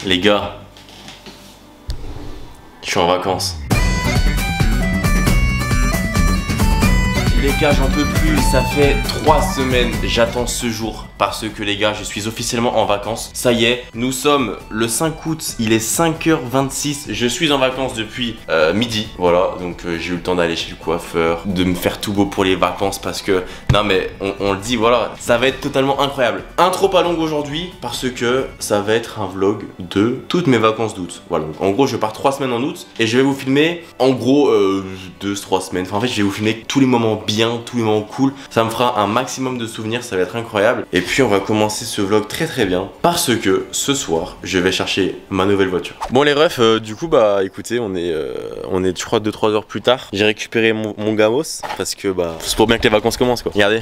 Les gars, je suis en vacances. Les gars, j'en peux plus, ça fait 3 semaines, j'attends ce jour parce que les gars, je suis officiellement en vacances. Ça y est, nous sommes le 5 août, il est 5h26, je suis en vacances depuis midi. Voilà, donc j'ai eu le temps d'aller chez le coiffeur, de me faire tout beau pour les vacances parce que, non mais on le dit, voilà, ça va être totalement incroyable. Intro pas longue aujourd'hui parce que ça va être un vlog de toutes mes vacances d'août. Voilà, donc en gros, je pars 3 semaines en août et je vais vous filmer en gros 2-3 semaines. Enfin en fait, je vais vous filmer tous les moments bien, tous les moments cool. Ça me fera un maximum de souvenirs, ça va être incroyable. Et puis on va commencer ce vlog très bien parce que ce soir je vais chercher ma nouvelle voiture. Bon les refs, du coup bah écoutez, on est je crois 2-3 heures plus tard. J'ai récupéré mon gamos parce que bah c'est pour bien que les vacances commencent quoi. Regardez,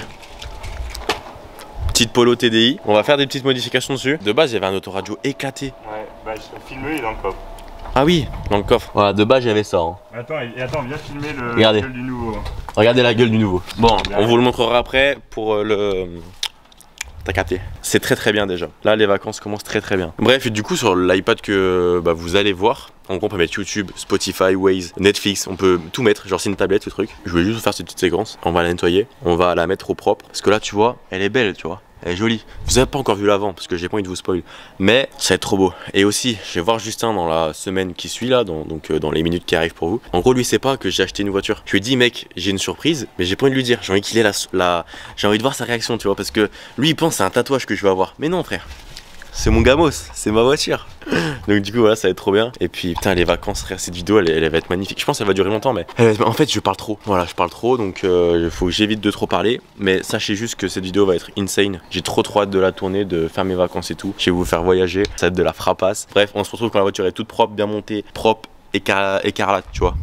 petite Polo TDI. On va faire des petites modifications dessus. De base j'avais un autoradio éclaté. Ouais, bah je l'ai filmé, il est dans le coffre. Ah oui, dans le coffre. Voilà, de base j'avais ça. Hein. Attends, viens filmer la gueule du nouveau. Regardez la gueule du nouveau. Bon, on vous le montrera après pour le... T'as capté. C'est très bien déjà. Là les vacances commencent très bien. Bref, et du coup sur l'iPad que bah, vous allez voir, en gros on peut mettre YouTube, Spotify, Waze, Netflix, on peut tout mettre, genre c'est une tablette ce truc. Je voulais juste vous faire cette petite séquence. On va la nettoyer, on va la mettre au propre. Parce que là tu vois, elle est belle tu vois. Elle est jolie. Vous avez pas encore vu l'avant parce que j'ai pas envie de vous spoil. Mais ça va être trop beau. Et aussi, je vais voir Justin dans la semaine qui suit là, donc dans les minutes qui arrivent pour vous. En gros, lui, sait pas que j'ai acheté une voiture. Je lui ai dit, mec, j'ai une surprise, mais j'ai pas envie de lui dire. J'ai envie qu'il ait j'ai envie de voir sa réaction, tu vois, parce que lui, il pense c'est un tatouage que je vais avoir. Mais non, frère. C'est mon gamos, c'est ma voiture. Donc du coup voilà, ça va être trop bien. Et puis putain les vacances frère, cette vidéo elle va être magnifique. Je pense qu'elle va durer longtemps mais en fait je parle trop. Voilà, je parle trop donc il faut que j'évite de trop parler. Mais sachez juste que cette vidéo va être insane. J'ai trop hâte de la tourner, de faire mes vacances et tout. Je vais vous faire voyager, ça va être de la frappasse. Bref, on se retrouve quand la voiture est toute propre, bien montée, propre, écarlate tu vois.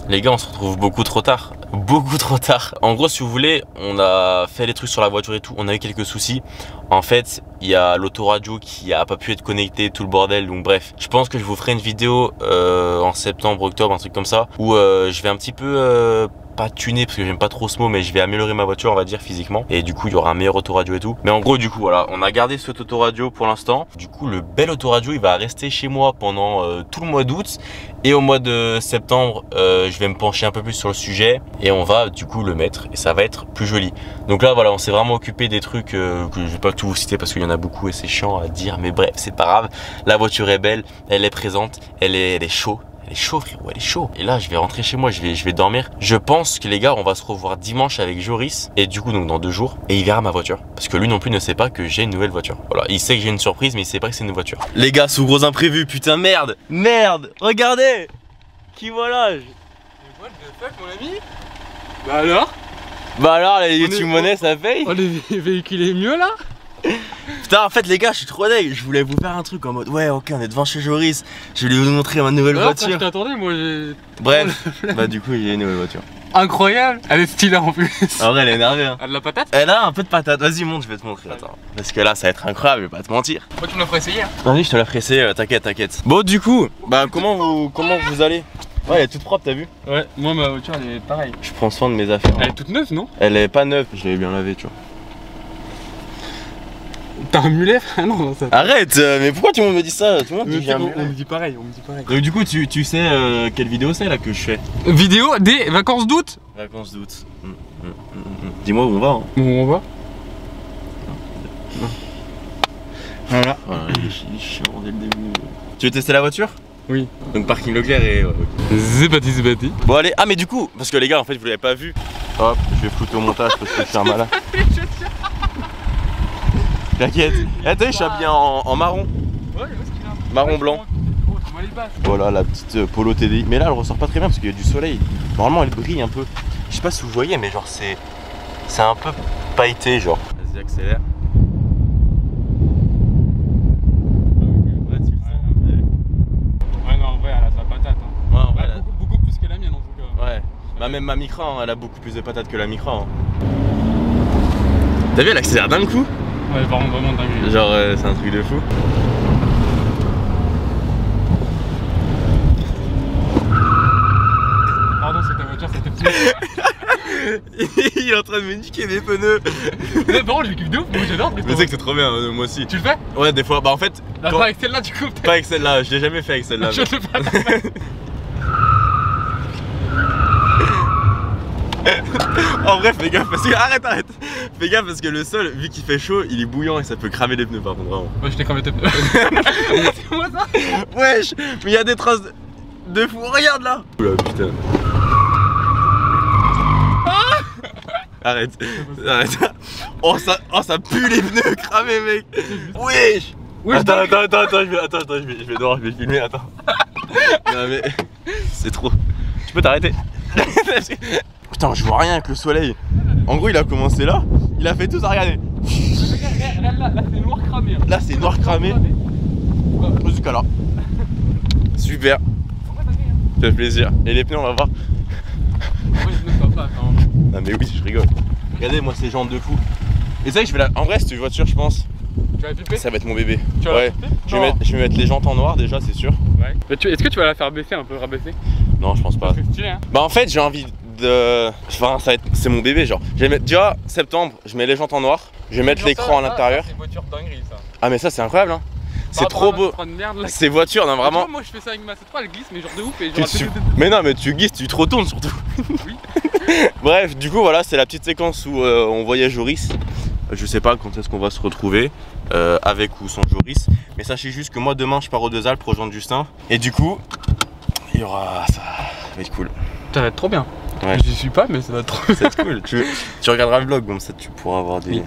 Les gars, on se retrouve beaucoup trop tard. Beaucoup trop tard. En gros, si vous voulez, on a fait les trucs sur la voiture et tout. On a eu quelques soucis. En fait, il y a l'autoradio qui a pas pu être connecté, tout le bordel. Donc bref, je pense que je vous ferai une vidéo en septembre, octobre, un truc comme ça. Où je vais un petit peu... pas tuner parce que j'aime pas trop ce mot, mais je vais améliorer ma voiture on va dire physiquement et du coup il y aura un meilleur autoradio et tout. Mais en gros du coup voilà, on a gardé cet autoradio pour l'instant. Du coup le bel autoradio il va rester chez moi pendant tout le mois d'août et au mois de septembre je vais me pencher un peu plus sur le sujet et on va du coup le mettre et ça va être plus joli. Donc là voilà, on s'est vraiment occupé des trucs que je vais pas tout vous citer parce qu'il y en a beaucoup et c'est chiant à dire, mais bref c'est pas grave. La voiture est belle, elle est présente, elle est chaude. Elle est chaud frérot, elle est chaud. Et là je vais rentrer chez moi, je vais dormir. Je pense que les gars on va se revoir dimanche avec Joris. Et du coup donc dans 2 jours. Et il verra ma voiture. Parce que lui non plus ne sait pas que j'ai une nouvelle voiture. Voilà, il sait que j'ai une surprise mais il sait pas que c'est une voiture. Les gars, sous gros imprévu, putain merde. Merde, regardez. Qui voilà. Mais what the fuck mon ami? Bah alors? Bah alors les YouTube Money ça paye? On est véhiculé mieux là? Putain en fait les gars je suis trop deg. Je voulais vous faire un truc en mode ouais ok on est devant chez Joris. Je vais vous montrer ma nouvelle voiture. Je t'attendais moi j'ai... Bref, bah du coup il y a une nouvelle voiture. Incroyable, elle est stylée en plus. En vrai elle est énervée hein. Elle a de la patate? Elle a un peu de patate, vas-y monte je vais te montrer. Attends. Parce que là ça va être incroyable, je vais pas te mentir. Moi tu me l'as fait essayer hein. Vas-y je te la ferai essayer, t'inquiète. Bon du coup, bah comment vous allez? Ouais elle est toute propre t'as vu? Ouais, moi ma voiture elle est pareille. Je prends soin de mes affaires. Elle est toute neuve non? Elle est pas neuve, je l'avais bien lavée tu vois. T'as un mulet frère? Non ça... Arrête, mais pourquoi tout le monde me dit ça? Tout le monde dit j'ai un mulet. On me dit pareil, Donc du coup tu sais quelle vidéo c'est là que je fais? Vidéo des vacances d'août? Vacances d'août. Dis-moi où on va hein. Où on va? Voilà. Voilà, il est chiant dès le début. Tu veux tester la voiture? Oui. Donc parking Leclerc et... C'est parti. Bon allez, ah mais du coup, parce que les gars en fait vous l'avez pas vu. Hop, je vais flouter au montage parce que je suis un malin. T'inquiète. Eh t'as vu je suis habillé en marron. Ouais, ce qu'il a. Marron blanc. Voilà la petite Polo TDI. Mais là elle ressort pas très bien parce qu'il y a du soleil. Normalement elle brille un peu. Je sais pas si vous voyez mais genre c'est un peu pailleté genre. Vas-y accélère. Bah même ma Micra, hein, elle a beaucoup plus de patates que la Micra. Hein. T'as vu elle accélère d'un coup? Ouais vraiment dingue. Genre c'est un truc de fou. Pardon c'est ta voiture, c'était petit. Il est en train de me niquer mes pneus. Mais par contre, je kiffe de ouf, moi j'adore. Mais tu sais que c'est trop bien, moi aussi. Tu le fais? Ouais, des fois. Bah en fait. Là, Quand... pas avec celle-là, du coup, peut-être. Pas avec celle-là, je l'ai jamais fait avec celle-là. Je sais pas. En vrai, fais gaffe parce que. Arrête. Fais gaffe parce que le sol, vu qu'il fait chaud, il est bouillant et ça peut cramer les pneus par contre, vraiment. Moi, je t'ai cramé tes pneus. C'est moi ça? Wesh, mais il y a des traces de fou, regarde là. Oula, putain. Arrête. Oh ça pue les pneus cramés mec. Wesh. Attends, je vais devoir filmer, attends. Non mais c'est trop. Tu peux t'arrêter. Putain, je vois rien avec le soleil. En gros, il a commencé là, il a fait tout ça, regardez. Là, c'est noir cramé. Hein. Là, c'est noir cramé. Jusqu'à là. Super. Ça fait plaisir. Et les pneus, on va voir. Ouais, les pneus, ça passe. Hein. Non mais oui, je rigole. Regardez moi ces jantes de fou. Et c'est vrai que je vais la... En vrai cette voiture je pense. Tu vas la piper? Ça va être mon bébé. Tu vas ouais. la piper? Je vais mettre les jantes en noir déjà c'est sûr. Ouais. Est-ce que tu vas la faire baisser un peu, rabaisser? Non je pense pas. C'est stylé hein. Bah en fait j'ai envie de... Enfin ça va être... C'est mon bébé genre. Je vais mettre... Déjà septembre je mets les jantes en noir. Je vais mettre l'écran à l'intérieur. C'est une voiture dinguerie ça. Ah mais ça c'est incroyable hein. C'est trop beau. Ces voitures non vraiment. Moi je fais ça avec ma C3, elle glisse mais genre de ouf et genre... Mais non mais tu glisses, tu te retournes surtout. Oui. Bref, du coup voilà, c'est la petite séquence où on voyait Joris. Je sais pas quand est-ce qu'on va se retrouver, avec ou sans Joris. Mais sachez juste que moi demain je pars aux Deux Alpes rejoindre Justin. Et du coup, il y aura ça. Ça va être cool. Ça va être trop bien. Ouais. J'y suis pas mais ça va être trop Ça va être cool. Tu regarderas le vlog comme ça tu pourras avoir des... Oui.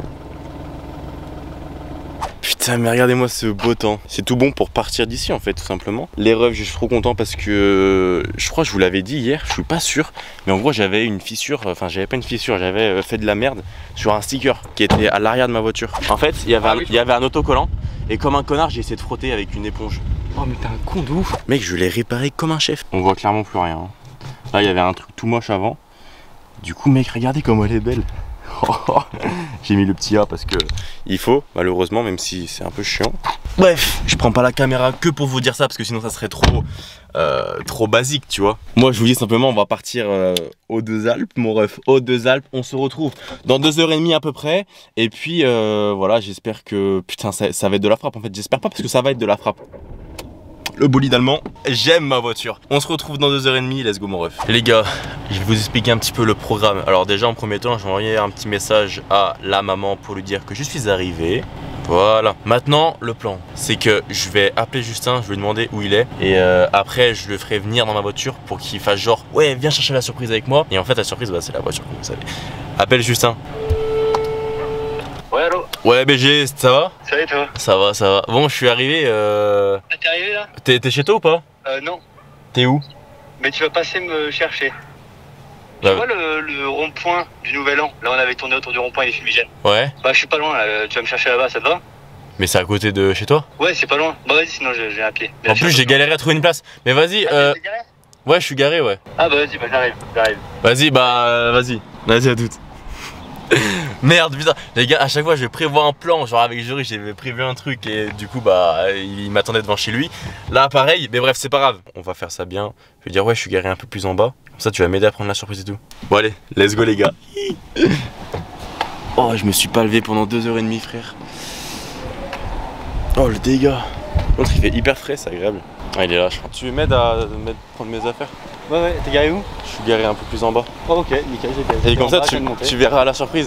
Putain mais regardez-moi ce beau temps. C'est tout bon pour partir d'ici en fait tout simplement. Les refs je suis trop content parce que je crois que je vous l'avais dit hier, je suis pas sûr. Mais en gros j'avais une fissure, enfin j'avais pas une fissure, j'avais fait de la merde sur un sticker qui était à l'arrière de ma voiture. En fait il y avait un autocollant et comme un connard j'ai essayé de frotter avec une éponge. Oh mais t'es un con de ouf. Mec je l'ai réparé comme un chef. On voit clairement plus rien. Là il y avait un truc tout moche avant. Du coup mec regardez comme elle est belle. J'ai mis le petit A parce que il faut, malheureusement, même si c'est un peu chiant. Bref, je prends pas la caméra que pour vous dire ça parce que sinon ça serait trop basique, tu vois. Moi je vous dis simplement, on va partir aux Deux Alpes, mon ref, aux Deux Alpes. On se retrouve dans 2h30 à peu près. Et puis voilà, j'espère que putain ça va être de la frappe en fait. J'espère pas parce que ça va être de la frappe. Le bolide allemand, j'aime ma voiture. On se retrouve dans 2h30, let's go mon ref. Les gars, je vais vous expliquer un petit peu le programme. Alors déjà en premier temps, j'ai envoyé un petit message à la maman pour lui dire que je suis arrivé. Voilà. Maintenant, le plan, c'est que je vais appeler Justin, je vais lui demander où il est. Et après, je le ferai venir dans ma voiture pour qu'il fasse genre, ouais, viens chercher la surprise avec moi. Et en fait, la surprise, bah, c'est la voiture, comme vous savez. Appelle Justin. Ouais, allô? Ouais, BG, ça va? Ça va et toi? Ça va, ça va. Bon, je suis arrivé. Ah, t'es arrivé là? T'es chez toi ou pas? Non. T'es où? Mais tu vas passer me chercher. Bah, tu vois le rond-point du Nouvel An? Là, on avait tourné autour du rond-point et des fumigènes. Ouais. Bah, je suis pas loin là, tu vas me chercher là-bas, ça te va? Mais c'est à côté de chez toi? Ouais, c'est pas loin. Bah, vas-y, sinon j'ai à pied. En plus, j'ai galéré à trouver une place. Mais vas-y, Ah, t'es garé? ouais, je suis garé, ouais. Ah, bah, vas-y, bah, j'arrive. Vas-y, bah, vas-y. Vas-y à toutes. Merde, putain, les gars, à chaque fois je vais prévoir un plan. Genre avec Joris, j'avais prévu un truc et du coup, bah, il m'attendait devant chez lui. Là, pareil, mais bref, c'est pas grave. On va faire ça bien. Je vais dire, ouais, je suis garé un peu plus en bas. Comme ça, tu vas m'aider à prendre la surprise et tout. Bon, allez, let's go, les gars. Oh, je me suis pas levé pendant 2h30, frère. Oh, le dégât. Par contre, il fait hyper frais, c'est agréable. Ah, il est là, je crois. Tu m'aides à prendre mes affaires? Ouais, t'es garé où? Je suis garé un peu plus en bas. Oh, ok, nickel, j'ai Et comme ça, tu verras la surprise.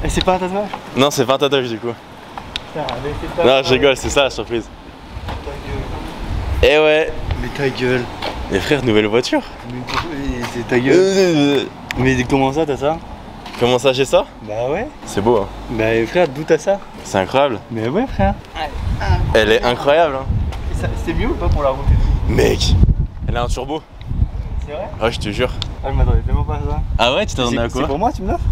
Et c'est pas un tatouage? Non, c'est pas un tatouage du coup. Non, je rigole, c'est ça la surprise. Eh ouais. Mais ta gueule. Les frères, nouvelle voiture. Mais c'est ta gueule. Mais comment ça, t'as ça? Comment ça, j'ai ça? Bah ouais. C'est beau, hein. Bah frère, d'où t'as ça? C'est incroyable. Mais ouais, frère. Elle est incroyable, hein. C'est mieux ou pas pour la route et tout? Mec, elle a un turbo. C'est vrai? Ouais, je te jure. Ah, je m'attendais tellement pas à ça. Ah ouais, tu t'attendais à C'est quoi? pour moi, tu me l'offres?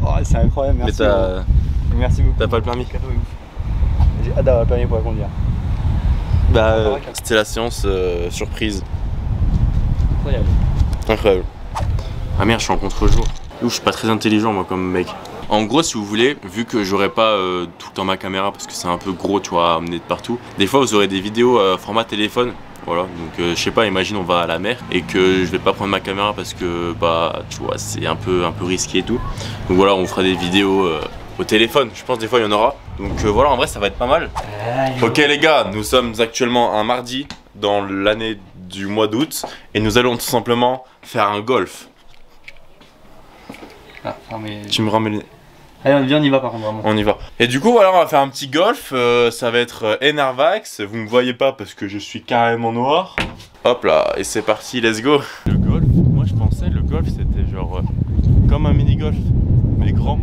Oh, c'est incroyable, merci. Mais Merci beaucoup. t'as pas le permis? Cadeau est ouf. J'ai hâte d'avoir le permis pour la conduire. Bah, c'était la séance surprise. Incroyable. Incroyable. Ah merde, je suis en contre-jour. Ouf, je suis pas très intelligent moi comme mec. En gros, si vous voulez, vu que j'aurai pas tout le temps ma caméra parce que c'est un peu gros, tu vois, à amener de partout, des fois vous aurez des vidéos format téléphone Voilà, donc je sais pas, imagine on va à la mer et que je vais pas prendre ma caméra parce que bah tu vois c'est un peu risqué et tout. Donc voilà, on fera des vidéos au téléphone, je pense des fois il y en aura. Donc voilà, en vrai ça va être pas mal. Ok les gars, nous sommes actuellement un mardi dans l'année du mois d'août et nous allons tout simplement faire un golf. Ah, non mais... Tu me ramènes... Allez, viens, on y va par contre vraiment. On y va. Et du coup, voilà, on va faire un petit golf. Ça va être Enervax. Vous me voyez pas parce que je suis carrément noir. Hop là, et c'est parti, let's go. Le golf, moi je pensais le golf c'était genre comme un mini golf, mais grand.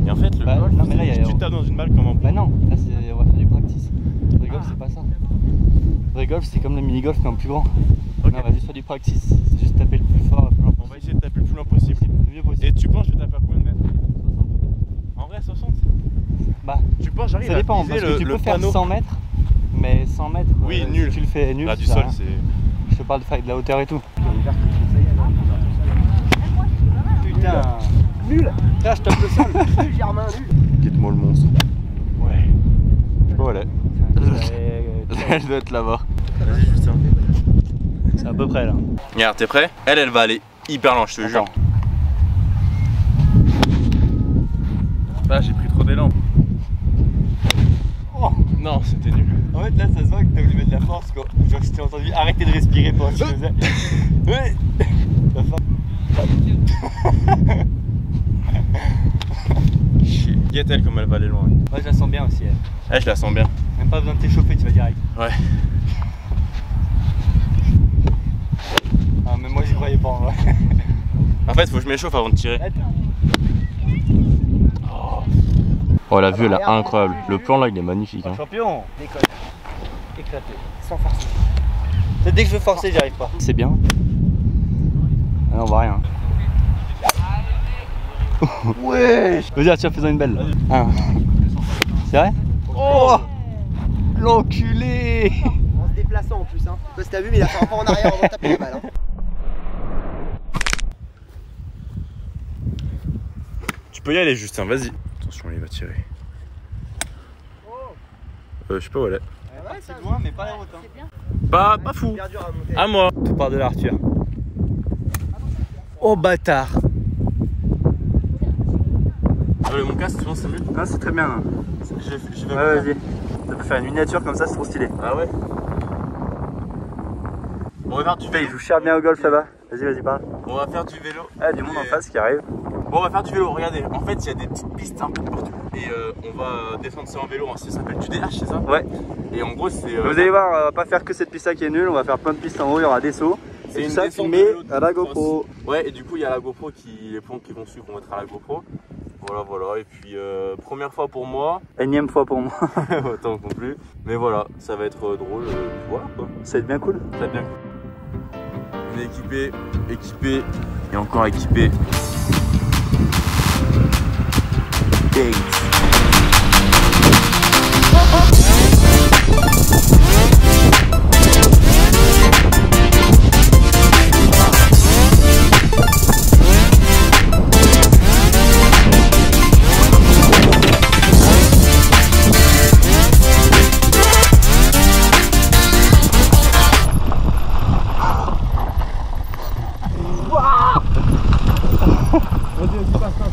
Et en fait, le golf, non, mais là, tu tapes dans une balle comme un. Bah non, là on va faire du practice. Le vrai golf, c'est pas ça. Le vrai golf, c'est comme le mini golf mais en plus grand. Okay. Non, on va juste faire du practice. C'est juste taper le plus fort. On va essayer de taper le plus loin possible. Le mieux possible. Et tu penses que je vais taper à combien de mètres? 60. En vrai, 60? Bah, tu penses j'arrive à dépend, parce que tu peux faire 100 mètres, mais 100 mètres, oui, nul. Si tu le fais nul. Là, du sol, c'est... Je te parle de la hauteur et tout. Putain, nul. Là, je tape le sol. Nul, Germain, nul. Guide-moi le monstre. Ouais. Je sais pas où elle est. Elle doit être là-bas. Vas-y, Justin. C'est à peu près là. Regarde, t'es prêt? Elle va aller hyper loin, je te jure. Là, j'ai pris trop d'élan. Oh. Non, c'était nul. En fait, là, ça se voit que t'as voulu mettre de la force, quoi. Genre, je t'ai entendu arrêter de respirer pendant que tu faisais. Ouais. Guette-elle comme elle va aller loin. Moi, je la sens bien aussi, elle. Ouais, je la sens bien. Même pas besoin de t'échauffer, tu vas direct. Ouais. Ah, mais moi, j'y croyais pas, en vrai. En fait, faut que je m'échauffe avant de tirer. Oh, la vue elle est incroyable. Le plan là il est magnifique. Hein. Champion. Décolle. Éclaté. Sans forcer. Dès que je veux forcer, j'y arrive pas. C'est bien. Ah non, on voit rien. Ouais. Vas-y, tiens, fais-en une belle. Ah. C'est vrai? Oh, l'enculé. En se déplaçant en plus. Hein. Parce que t'as vu, mais il a fait un pas en arrière avant de taper la balle. Hein. Tu peux y aller, Justin, vas-y. Attention, il va tirer. Je sais pas où elle est. Ouais, c'est loin, mais pas la route. Hein. Pas fou. À moi. Tout part de l'Arthur. Oh bâtard. Mon casque, tu penses c'est mieux? Non, c'est très bien. Hein. Ouais, vas-y. Ça peut faire une miniature comme ça, c'est trop stylé. Ah ouais? On va faire du vélo. Il joue cher bien au golf là-bas. Vas-y, parle. On va faire du vélo. Ah, du monde en face qui arrive. Bon, on va faire du vélo, regardez. En fait, il y a des petites pistes un peu partout. Et on va descendre ça en vélo. Ça s'appelle du DH, c'est ça? Ouais. Et en gros, c'est. Vous allez voir, on va pas faire que cette piste là qui est nulle. On va faire plein de pistes en haut. Il y aura des sauts. C'est ça filmé à la GoPro. Ouais, et du coup, il y a la GoPro les plans qui vont suivre qu'on mettra à la GoPro. Voilà. Et puis, première fois pour moi. Énième fois pour moi. Autant non plus. Mais voilà, ça va être drôle. Voilà quoi. Ça va être bien cool. Ça va être bien cool. On est équipé et encore équipé.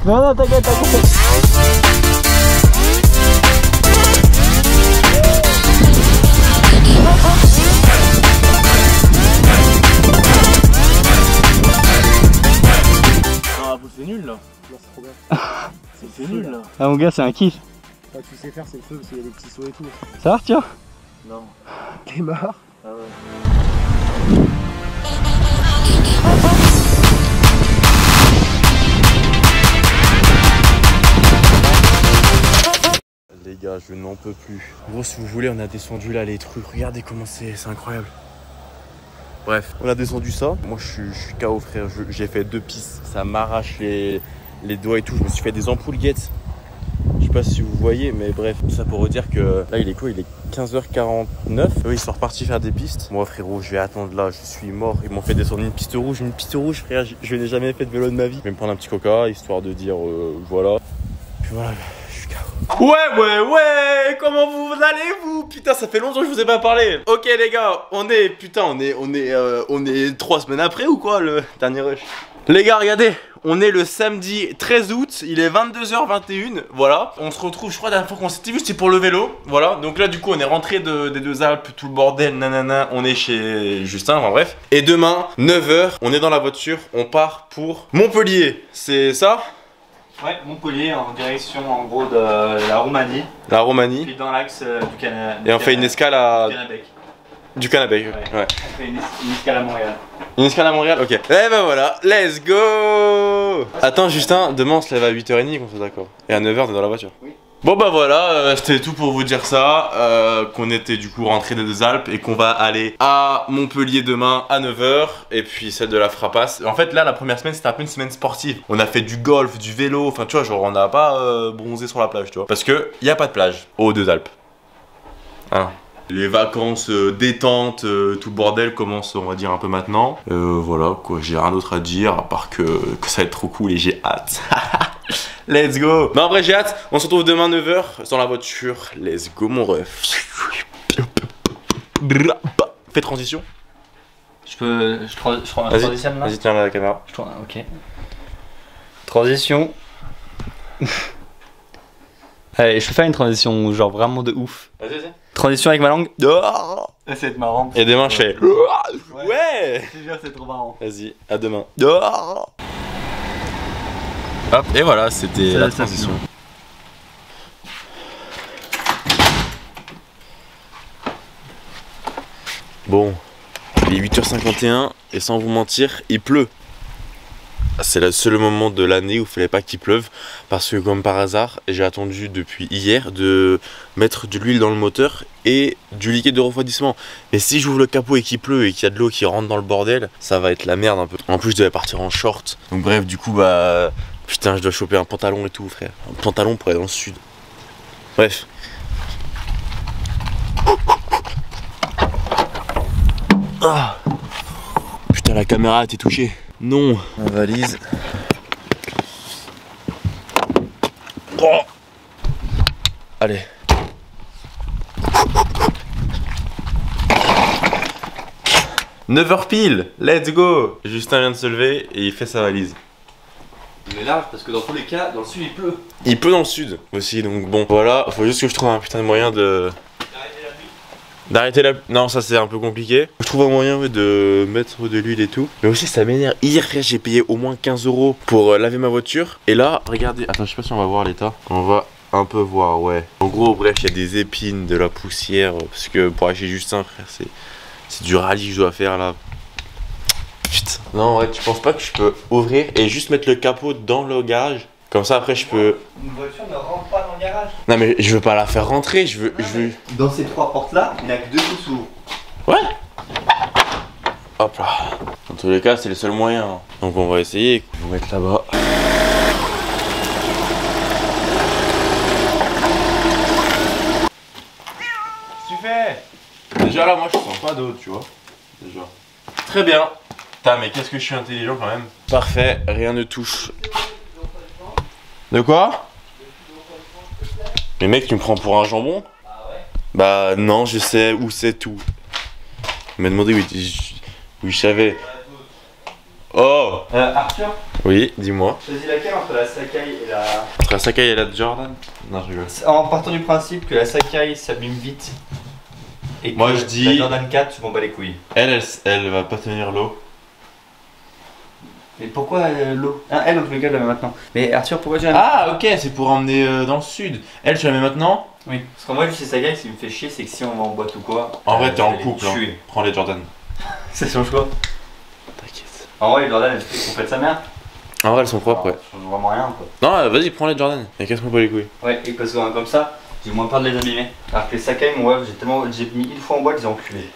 Non, t'inquiète. C'est nul là. C'est trop bien. C'est nul là. Ah mon gars, c'est un kiff. Toi, tu sais faire, c'est le feu parce qu'il y a des petits sauts et tout. Ça va, tiens? Non. T'es mort? Ah ouais. Les gars, je n'en peux plus. En gros, si vous voulez, on a descendu là les trucs. Regardez comment c'est incroyable. Bref, on a descendu ça. Moi, je suis KO, frère. J'ai fait 2 pistes. Ça m'arrache les doigts et tout. Je me suis fait des ampoules guettes. Je sais pas si vous voyez, mais bref. Tout ça pour redire que là, il est quoi? Il est 15h49. Eux, ils sont repartis faire des pistes. Moi, frérot, je vais attendre là. Je suis mort. Ils m'ont fait descendre une piste rouge. Une piste rouge, frère. Je n'ai jamais fait de vélo de ma vie. Je vais me prendre un petit coca, histoire de dire voilà. Puis voilà, je suis KO. Ouais, comment vous allez vous? Putain, ça fait longtemps que je vous ai pas parlé. Ok les gars, on est 3 semaines après ou quoi le dernier rush? Les gars, regardez, on est le samedi 13 août, il est 22h21, voilà. On se retrouve, je crois, la dernière fois qu'on s'était vu, c'était pour le vélo, voilà. Donc là, du coup, on est rentré des deux Alpes, tout le bordel, nanana, on est chez Justin, enfin bref. Et demain, 9h, on est dans la voiture, on part pour Montpellier, c'est ça? Ouais, Montpellier en direction en gros de la Roumanie. La Roumanie. Puis dans l'axe du Canada. Et on fait une escale à... Du Canabec. Du Canabec, Ouais. ouais. On fait une escale à Montréal. Une escale à Montréal, ok. Et ben voilà, let's go. Attends Justin, demain on se lève à 8h30 qu'on soit d'accord. Et à 9h on est dans la voiture. Oui. Bon bah voilà, c'était tout pour vous dire ça, qu'on était du coup rentré des deux Alpes et qu'on va aller à Montpellier demain à 9h et puis celle de la Frappasse. En fait là la première semaine c'était un peu une semaine sportive. On a fait du golf, du vélo, enfin tu vois genre on n'a pas bronzé sur la plage tu vois. Parce que y a pas de plage aux deux Alpes. Hein. Les vacances détente, tout le bordel commence on va dire un peu maintenant. Voilà quoi, j'ai rien d'autre à dire à part que ça va être trop cool et j'ai hâte. Let's go. Non en vrai j'ai hâte, on se retrouve demain 9h dans la voiture. Let's go mon ref. Fais transition. Je transitionne là. Vas-y tiens la caméra. Ok. Transition. Allez, je peux faire une transition genre vraiment de ouf. Vas-y. Transition avec ma langue. Ça va être marrant. Et demain je fais. Ouais. Je te jure, c'est trop marrant. Vas-y, à demain. Hop, et voilà, c'était la transition. Bon, il est 8h51 et sans vous mentir, il pleut. C'est le seul moment de l'année où il fallait pas qu'il pleuve parce que comme par hasard, j'ai attendu depuis hier de mettre de l'huile dans le moteur et du liquide de refroidissement. Mais si j'ouvre le capot et qu'il pleut et qu'il y a de l'eau qui rentre dans le bordel, ça va être la merde un peu. En plus, je devais partir en short. Donc bref, du coup, bah... Putain, je dois choper un pantalon et tout, frère. Un pantalon pour aller dans le sud. Bref. Ah. Putain, la caméra a été touchée. Non. Ma valise. Oh. Allez. « 9h pile, let's go !» Justin vient de se lever et il fait sa valise. Il est large parce que dans tous les cas, dans le sud il pleut. Il pleut dans le sud aussi, donc bon, voilà, faut juste que je trouve un putain de moyen de... D'arrêter la... Non, ça c'est un peu compliqué. Je trouve un moyen de mettre de l'huile et tout. Mais aussi ça m'énerve. Hier, j'ai payé au moins 15 € pour laver ma voiture. Et là, regardez. Attends, je sais pas si on va voir l'état. On va un peu voir, ouais. En gros, bref, il y a des épines, de la poussière. Parce que pour aller chez Justin, frère, c'est du rallye que je dois faire là. Putain. Non, en vrai, tu penses pas que je peux ouvrir et juste mettre le capot dans le garage? Comme ça, après, je peux... Une voiture ne rentre pas dans le garage. Non, mais je veux pas la faire rentrer, je veux... Dans ces trois portes là, il n'y a que deux qui s'ouvrent. Ouais. Hop là. Dans tous les cas, c'est le seul moyen. Donc on va essayer. Je vais mettre là-bas. Qu'est-ce que tu fais? Déjà là, moi, je sens pas d'eau, tu vois. Déjà. Très bien. Putain, mais qu'est-ce que je suis intelligent quand même. Parfait, rien ne touche. De quoi? Mais mec, tu me prends pour un jambon? Ah ouais? Bah non, je sais où c'est tout. Il m'a demandé où je savais. Oh! Arthur, Oui, dis-moi. choisis laquelle entre la Sakai et la... Entre la Sakai et la Jordan? Non, je rigole. En partant du principe que la Sakai s'abîme vite. Et que Moi, je dis- la Jordan 4, tu m'en bats les couilles. Elle va pas tenir l'eau. Mais pourquoi l'eau? Ah, elle, on peut le gars, maintenant. Mais Arthur, pourquoi tu la mets? Ah, ok, c'est pour emmener dans le sud. Elle, tu la mets maintenant? Oui. Parce qu'en vrai, chez Sakai, ce qui me fait chier, c'est que si on va en boîte ou quoi. En vrai, t'es en je vais couple, les hein. tuer. Prends les Jordan. C'est son choix. T'inquiète. En vrai, les Jordan, elles sont faites de sa mère. En vrai, elles sont propres, ouais. Ça change vraiment rien, quoi. Non, vas-y, prends les Jordan. Et casse-moi pas les couilles. Ouais, et parce que comme ça, j'ai moins peur de les abîmer. Alors que les Sakai, mon web, j'ai mis une fois en boîte, ils ont enculé.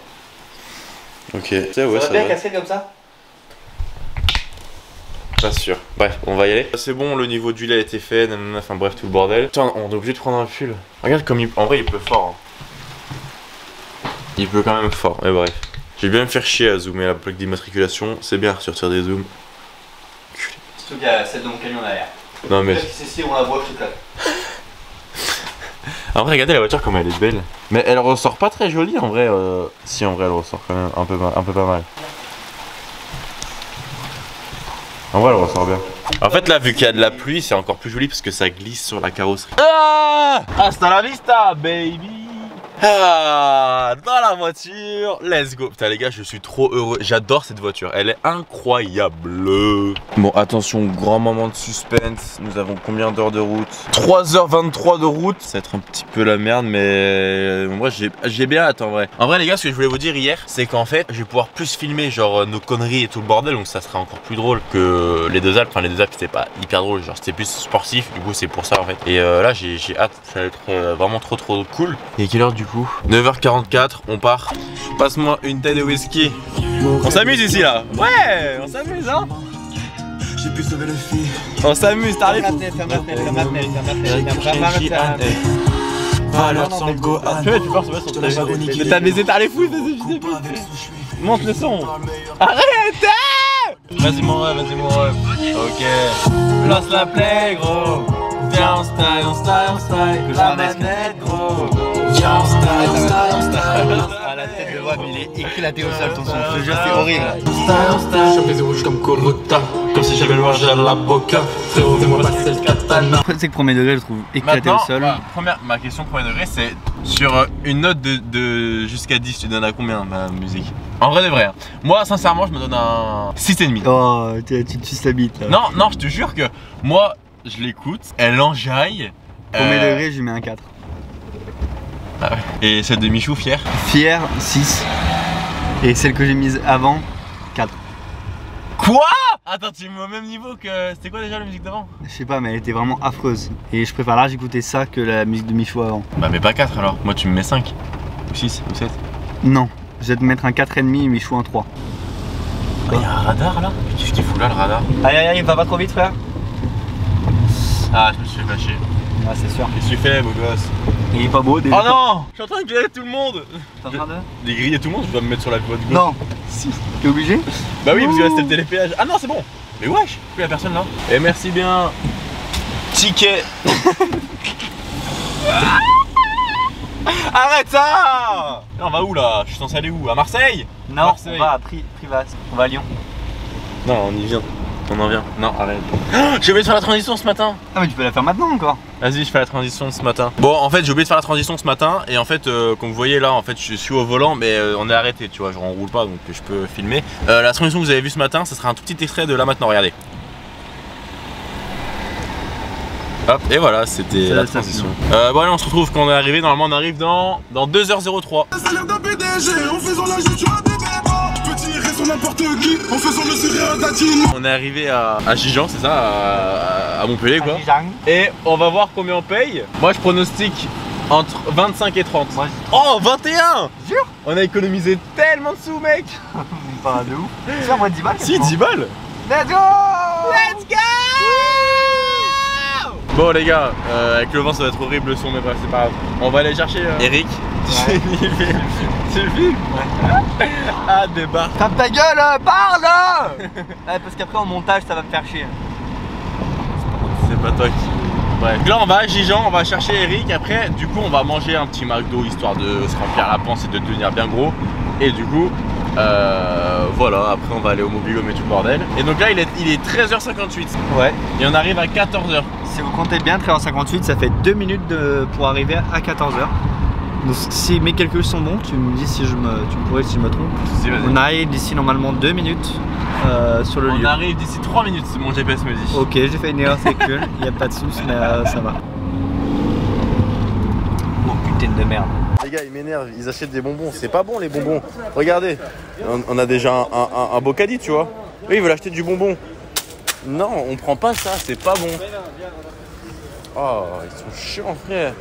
Ok, ouais, Ça ça va bien va. casser comme ça? Pas sûr. Bref, on va y aller. C'est bon, le niveau d'huile a été fait, nanana, enfin bref, tout le bordel. Putain, on est obligé de prendre un pull. Regarde comme il... En vrai, il pleut fort. Hein. Il pleut quand même fort, mais bref. Je vais bien me faire chier à zoomer la plaque d'immatriculation. C'est bien à ressortir des zooms. Surtout qu'il y a celle de mon camion derrière. Non mais... Si on la voit, je te claque. Après regardez la voiture comme elle est belle. Mais elle ressort pas très jolie en vrai. Si en vrai elle ressort quand même un peu pas mal. En vrai elle ressort bien. En fait là vu qu'il y a de la pluie c'est encore plus joli parce que ça glisse sur la carrosserie. Ah, hasta la vista baby. Ah, dans la voiture, let's go. Putain les gars, je suis trop heureux, j'adore cette voiture, elle est incroyable. Bon attention, grand moment de suspense. Nous avons combien d'heures de route? 3h23 de route. Ça va être un petit peu la merde mais moi j'ai bien hâte en vrai. En vrai les gars, ce que je voulais vous dire hier, c'est qu'en fait je vais pouvoir plus filmer genre nos conneries et tout le bordel. Donc ça sera encore plus drôle que les deux Alpes. Enfin les deux Alpes c'était pas hyper drôle, genre c'était plus sportif. Du coup c'est pour ça en fait. Et là j'ai hâte, ça va être vraiment trop cool. Et quelle heure du coup? 9h44, on part. Passe-moi une taille de whisky. On s'amuse ici là. Ouais, on s'amuse hein. On s'amuse, t'as les fous. T'as baisé, t'as les fous. Monte le son. Arrête. Vas-y mon rêve, ok. Lance la play gros. Viens on style. Que j'en ai gros. Viens on style. Ah la tête de voix mais il est éclaté au sol ton son. Je te jure c'est horrible. Je fais des rouges comme Corota. Comme si j'avais le mangé à la boca. Frérot fais-moi passer le katana. C'est que premier degré je trouve éclaté au sol. Ma question premier degré c'est sur une note de jusqu'à 10 tu donnes à combien ma musique? En vrai de vrai, hein. Moi sincèrement je me donne un 6,5. Oh tu te suces la bite là. Non je te jure que moi je l'écoute, elle enjaille. Premier degré je lui mets un 4. Ah ouais. Et celle de Michou, fier? Fier 6. Et celle que j'ai mise avant 4. Quoi? Attends, tu me mets au même niveau que... C'était quoi déjà la musique d'avant? Je sais pas mais elle était vraiment affreuse. Et je préfère large écouter ça que la musique de Michou avant. Bah mais pas 4 alors, moi tu me mets 5. Ou 6, ou 7. Non, je vais te mettre un 4,5 et Michou un 3. Ah y'a un radar là? Qu'est-ce qu'il fout là le radar? Aïe va pas trop vite frère. Ah je me suis fait flasher. Ah c'est sûr. Qu'est-ce que tu fais beau gosse? Il est pas beau déjà. Oh non! Je suis en train de griller tout le monde! T'es en train de... De griller tout le monde, je dois me mettre sur la voie de gauche. Non. Si. T'es obligé? Bah oui parce que là c'était le télépéage. Ah non c'est bon! Mais wesh! Il y a personne là. Et merci bien. Ticket! Arrête ça! On va où là? Je suis censé aller où? À Marseille? Non, Marseille. on va à Privas. On va à Lyon. Non on y vient. On en vient. Non arrête. J'ai oublié de faire la transition ce matin. Ah mais tu peux la faire maintenant encore. Vas-y je fais la transition ce matin. Bon en fait j'ai oublié de faire la transition ce matin. Et en fait comme vous voyez là en fait je suis au volant. Mais on est arrêté tu vois. Genre on roule pas donc je peux filmer. La transition que vous avez vue ce matin ce sera un tout petit extrait de là maintenant. Regardez. Hop et voilà c'était la transition. Bon allez on se retrouve quand on est arrivé. Normalement on arrive dans 2h03. On est arrivé à Gijan, c'est ça, à Montpellier quoi. Et on va voir combien on paye. Moi je pronostique entre 25 et 30. Moi, oh 21. Jure. On a économisé tellement de sous mec. Pas de ouf. Tiens moi 10 balles. Si 10 balles. Let's go. Let's go. Bon les gars, avec le vent ça va être horrible le son mais bref c'est pas grave. On va aller chercher Eric. Ouais. Tu le filmes? Ouais. Ah débarque. Ferme ta gueule, parle. Ouais, parce qu'après en montage ça va me faire chier. C'est pas toi qui... Bref. Là on va à Gijan, on va chercher Eric. Après du coup on va manger un petit McDo histoire de se remplir la panse et de devenir bien gros. Et du coup voilà, après on va aller au Mobilhome et tout le bordel. Et donc là il est 13h58. Ouais. Et on arrive à 14h. Si vous comptez bien 13h58 ça fait 2 minutes pour arriver à 14h. Donc si mes calculs sont bons, tu me dis si tu me corriges si je me trompe. Si, on arrive d'ici normalement 2 minutes sur le lieu. On arrive d'ici 3 minutes, mon GPS me dit. Ok, j'ai fait une erreur de calcul, il n'y a pas de soucis mais ça va. Oh putain de merde. Les gars ils m'énervent, ils achètent des bonbons, c'est pas bon les bonbons. Regardez, on a déjà un beau caddie tu vois. Eux ils veulent acheter du bonbon. Non, on prend pas ça, c'est pas bon. Oh, ils sont chiants frère.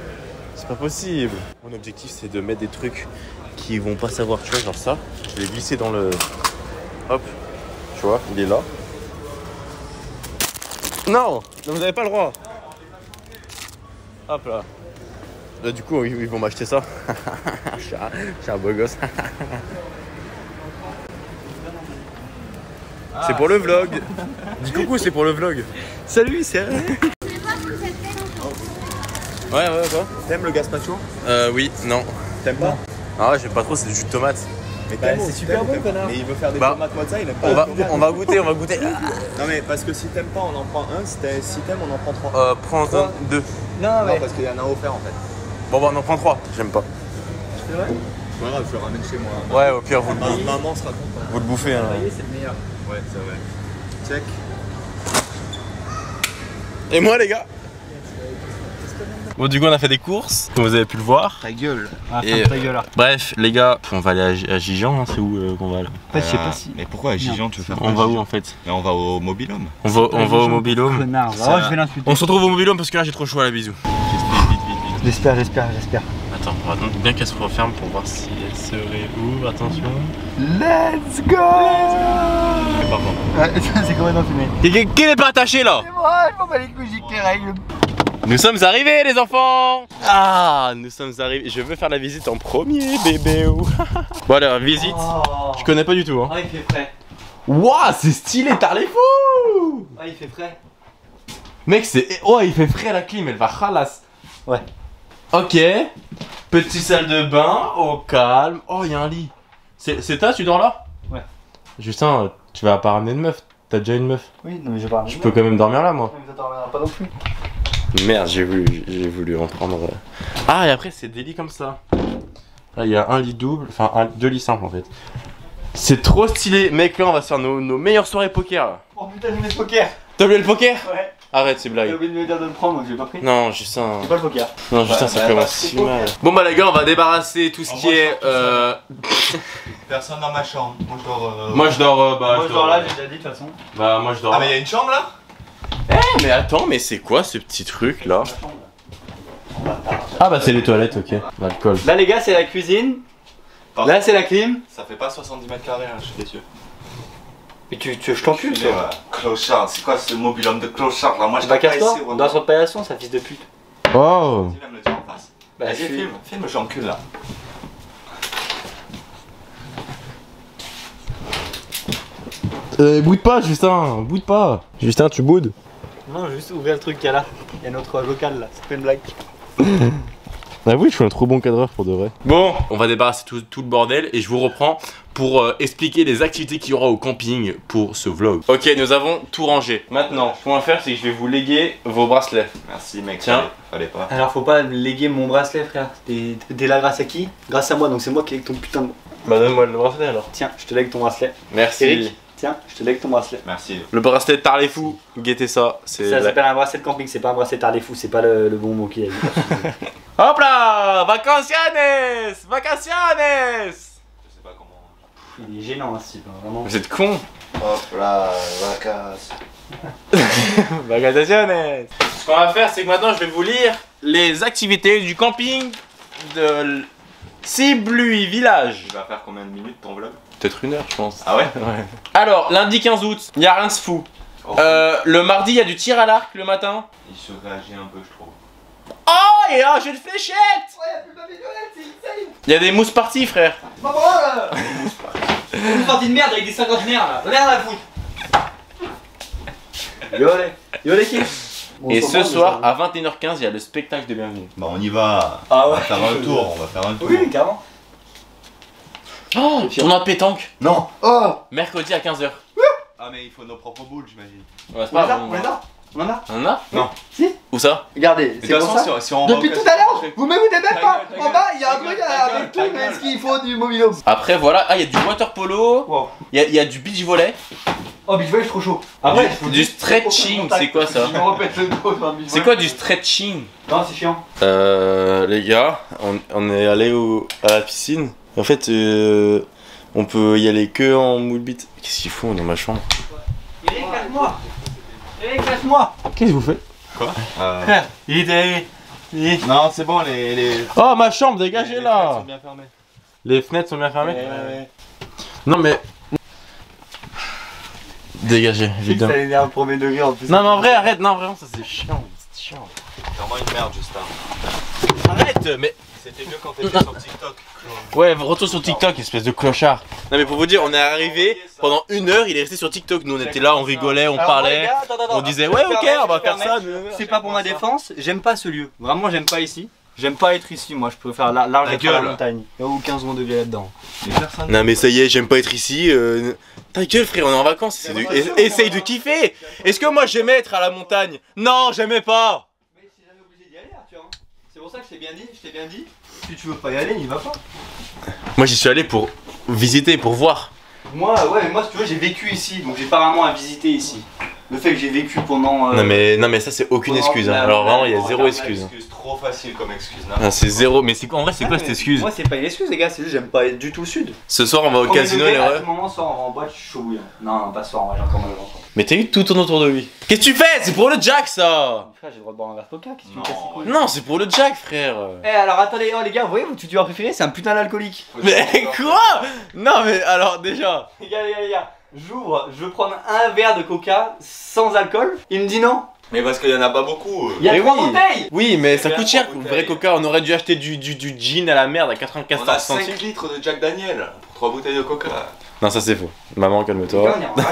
C'est pas possible. Mon objectif c'est de mettre des trucs qui vont pas savoir, tu vois, genre ça. Je vais glisser dans le... Hop, tu vois, il est là. Non, vous n'avez pas le droit. Hop là. Là du coup ils vont m'acheter ça. Je suis un beau gosse. C'est pour le vlog. Dis coucou, c'est pour le vlog. Salut, c'est... Ouais, quoi? T'aimes le gazpacho? Oui, non. T'aimes pas? Ah ouais, j'aime pas trop, c'est du jus de tomate. Mais Bah, c'est super bon, connard. Mais il veut faire des Bah, tomates mozza, il aime pas. On va goûter. Non mais parce que si t'aimes pas, on en prend un. Si t'aimes, on en prend trois. Prends Trois. deux. Non, Non, parce qu'il y en a offert en fait. Bon, bah, on en prend trois. J'aime pas. C'est vrai? C'est pas grave, je le ramène chez moi. Ouais, au pire, vous Maman sera contente. le bouffez. Hein. C'est le meilleur. Ouais, c'est vrai. Check. Et moi, les gars? Bon, du coup, on a fait des courses, comme vous avez pu le voir. Ta gueule. Ah, Et, ferme ta gueule là. Bref, les gars, on va aller à Gijan, hein, c'est où qu'on va là? En fait, je sais pas si. Mais pourquoi à Gijan tu veux faire quoi? On va où en fait? Mais on va au Mobilhome. On va au Mobilhome. Connard. Ça- Je vais l'insulter. On se retrouve au Mobilhome parce que là j'ai trop chaud à la bisou. J'espère. Attends, on va attendre bien qu'elle se referme pour voir si elle serait où. Attention. Let's go! Ouais, c'est complètement fumé. Qui n'est pas attaché là? C'est moi, je m'en bats les couilles, j'ai que les règles. Nous sommes arrivés les enfants. Ah, nous sommes arrivés. Je veux faire la visite en premier, bébé. Bon alors, visite. Je connais pas du tout. Hein. Ah, il fait frais. Waouh, c'est stylé, t'as les fous. Ah, il fait frais. Mec, c'est... Oh, il fait frais la clim, elle va khalas. Ouais. Ok. Petite salle de bain, au calme. Oh, il y a un lit. C'est toi, tu dors là? Ouais. Justin, tu vas pas ramener de meuf. T'as déjà une meuf. Oui, non, mais je vais pas. Je peux quand même dormir là, moi. Mais ça t'en reviendra pas non plus. Merde, j'ai voulu en prendre. Ah, et après, c'est des lits comme ça. Là, il y a un lit double, enfin deux lits simples en fait. C'est trop stylé. Mec, là, on va se faire nos meilleures soirées poker là. Oh putain, j'ai oublié le poker. T'as oublié le poker? Ouais. Arrête, c'est T'as blague. oublié de me dire de le prendre, donc j'ai pas pris. Non, Justin. C'est pas le poker. Non, Justin, Ouais, ça bah, commence c'est si poker. mal. Bon, bah, les gars, on va débarrasser tout ce Oh, qui moi, est. je Personne dans ma chambre. Moi je dors. Moi, je dors. Moi je dors là, j'ai déjà dit de toute façon. Bah, moi, je dors. Ah, mais il y a une chambre là? Mais attends, mais c'est quoi ce petit truc là? Ah, bah, c'est les toilettes, ok. L'alcool. Là les gars, c'est la cuisine. Là c'est la clim. Ça fait pas 70 mètres carrés, hein, je suis déçu. Mais je t'encule toi. Clochard, c'est quoi ce Mobilhome de clochard là? Moi je Bah t'ai pas casse-toi, ici, dans son paillasson, ça fils de pute. Oh! Vas-y, viens me le dire en face. Bah Vas-y, filme. filme, j'encule là. Boude pas, Justin, boude pas. Justin, tu boudes? Non, juste ouvrir le truc qu'il y a là. Il y a notre local là, c'est pas une blague. Ah oui, je suis un trop bon cadreur pour de vrai. Bon, on va débarrasser tout le bordel et je vous reprends pour expliquer les activités qu'il y aura au camping pour ce vlog. Ok, nous avons tout rangé. Maintenant, ce qu'on va faire, c'est que je vais vous léguer vos bracelets. Merci mec, Tiens. fallait pas. Alors faut pas léguer mon bracelet frère. T'es là grâce à qui? Grâce à moi, donc c'est moi qui lègue ton putain de... Bah donne-moi le bracelet alors. Tiens, je te lègue ton bracelet. Merci. Eric, tiens, je te lègue ton bracelet. Merci. Le bracelet de Tarlez Fou, guettez ça. C'est Ça s'appelle un bracelet de camping, c'est pas un bracelet tard des fous, c'est pas le bon mot qu'il a dit. Hop là, vacaciones, vacaciones. Je sais pas comment. Il est gênant hein, ce type, hein, vraiment. Vous êtes cons. Hop là, vacances. Vacaciones. Ce qu'on va faire, c'est que maintenant, je vais vous lire les activités du camping de Cibluy Village. Tu vas faire combien de minutes ton vlog? Peut-être 1 heure, je pense. Ah ouais? Ouais. Alors, lundi 15 août, il n'y a rien de fou. Oh. Le mardi, il y a du tir à l'arc le matin. Il se réagit un peu, je trouve. Oh, et un jeu de fléchettes. Ouais, y'a plus de papier toilette, c'est insane. Il y a des mousses parties, frère. Maman là. Une partie de merde avec des cinquantenaires là. Regarde la foot. Yo les kids. Et ce soir, à 21h15, il y a le spectacle de bienvenue. Bah on y va. Ah On ouais. va faire un tour, on va faire un tour. Oui, carrément. Oh, tournoi de pétanque. Non. Oh. Mercredi à 15h. Ah mais il faut nos propres boules j'imagine. Ouais, c'est On les pas a, grave, on les a. On en a. On en a? Non. Si. Où ça? Regardez, De c'est toute pour façon ça. si on Depuis tout à l'heure, vous m'écoutez même Ta pas. gueule, ta En bas, il y a un gueule, truc ta avec gueule, tout ta gueule. ce qu'il faut du mobilhome. Après, voilà. Ah, il y a du water polo. Wow. Il y a du beach volley. Oh, beach volley, je suis trop chaud. Du stretching, c'est quoi ça? Je me répète le dos sur un beach C'est quoi du stretching? Non, c'est chiant. Les gars, on est allé à la piscine. En fait, on peut y aller que en moule bite. Qu'est-ce qu'ils font dans ma chambre? Eric, casse-moi. Eric, casse-moi. Qu'est-ce que vous faites? Quoi Il Non c'est bon les. Oh, ma chambre, Les dégagez fenêtres là! sont bien fermées. Les fenêtres sont bien fermées? Ouais. Non, mais. Dégagez, Ça évidemment. l'énerve premier degré en plus. Non, mais en vrai, arrête, non, vraiment, ça c'est chiant. C'est chiant. Vraiment une merde Justin. Arrête, mais. C'était mieux quand t'étais sur TikTok. Ouais, retour sur TikTok, espèce de clochard. Non mais pour vous dire, on est arrivé pendant 1 heure, il est resté sur TikTok. Nous on était là, on rigolait, on parlait, on disait ouais ok, on va faire ça. C'est pas pour ma défense, j'aime pas ce lieu. Vraiment, j'aime pas ici. J'aime pas être ici, moi je préfère large être à la montagne. Il y a aucun second degré là-dedans. Non mais ça y est, j'aime pas être ici. Ta gueule frère, on est en vacances. Essaye de kiffer. Est-ce que moi j'aimais être à la montagne? Non, j'aimais pas. Mais c'est jamais obligé d'y aller, Arthur. C'est pour ça que je t'ai bien dit. Si tu veux pas y aller, n'y va pas. Moi j'y suis allé pour visiter, pour voir. Moi, ouais, moi si tu veux, j'ai vécu ici, donc j'ai pas vraiment à visiter ici. Le fait que j'ai vécu pendant. Non mais ça c'est aucune excuse. Hein. Alors vraiment, il y a zéro excuse. Trop facile comme excuse. Ah, c'est zéro. Mais en vrai, c'est quoi cette excuse? Moi, c'est pas une excuse, les gars. C'est juste j'aime pas être du tout le sud. Ce soir, on va au casino, les À ce moment, soir, on va en boîte, je suis chaud bouillant. Non, pas ce soir, j'ai encore mal au ventre. Mais t'as eu tout tourne autour de lui. Qu'est-ce que tu fais? C'est pour le Jack ça. Frère, j'ai le droit de boire un verre Coca. Qu'est-ce que tu me casses les couilles? Non, c'est pour le Jack, frère. Eh, alors attendez, oh les gars, vous voyez, votre youtubeur préféré, c'est un putain d'alcoolique. Mais quoi? Non, mais alors déjà. Les gars, j'ouvre, je veux prendre un verre de Coca sans alcool. Il me dit non. Mais parce qu'il y en a pas beaucoup. Il y a 3 bouteilles. Oui, mais ça coûte cher. Vrai Coca, on aurait dû acheter du gin à la merde à 94 On a centimes. 5 litres de Jack Daniel pour 3 bouteilles de Coca. Non, ça c'est faux. Maman, Les calme-toi. gars, on ira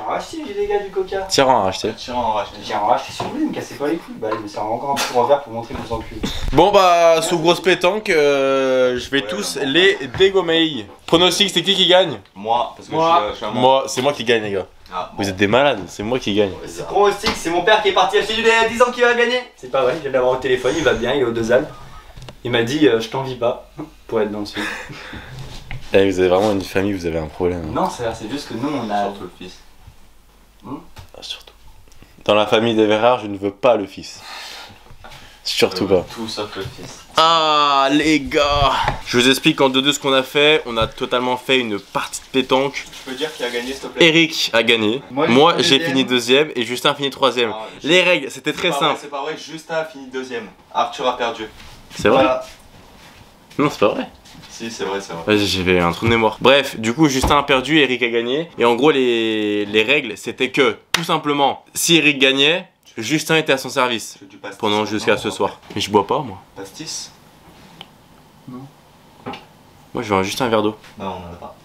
en racheter, les gars, du Coca. Tiens, on va en racheter. Tiens, on rachète. J'ai en racheté sur lui, me cassez pas les couilles. Bah, il me sert encore un petit verre pour montrer que vous en cul. Bon bah, sous grosse pétanque, je vais tous les dégommer. Pronostic, c'est qui gagne? Moi, parce que je suis un Moi, c'est moi qui gagne, les gars. Ah, bon. Vous êtes des malades, c'est moi qui gagne. C'est pronostic, c'est mon père qui est parti acheter du lait à 10 ans qui va gagner. C'est pas vrai, je viens de l'avoir au téléphone, il va bien, il est aux Deux Alpes. Il m'a dit, je t'envie pas, pour être dans le sud. Eh, vous avez vraiment une famille, vous avez un problème. Non, c'est juste que nous, on a. Surtout le fils. Ah, surtout. Dans la famille des Verrard, je ne veux pas le fils. Surtout pas. Tout sauf le fils. Ah les gars, je vous explique en 2-2 ce qu'on a fait. On a totalement fait une partie de pétanque. Je peux dire qui a gagné s'il te plaît? Eric a gagné. Moi j'ai fini 2ème et Justin a fini 3ème. Ah, Les règles, c'était très simple. C'est pas vrai, Justin a fini 2ème. Arthur a perdu. C'est vrai? Voilà. Non, c'est pas vrai. Si, c'est vrai, c'est vrai. Vas-y, j'avais un trou de mémoire. Bref, du coup, Justin a perdu, Eric a gagné. Et en gros, les règles, c'était que, tout simplement, si Eric gagnait, Justin était à son service. Je veux du pastis. Pendant jusqu'à ce soir. Mais je bois pas, moi. Pastis? Moi, je veux juste un verre d'eau. Non, on en a pas.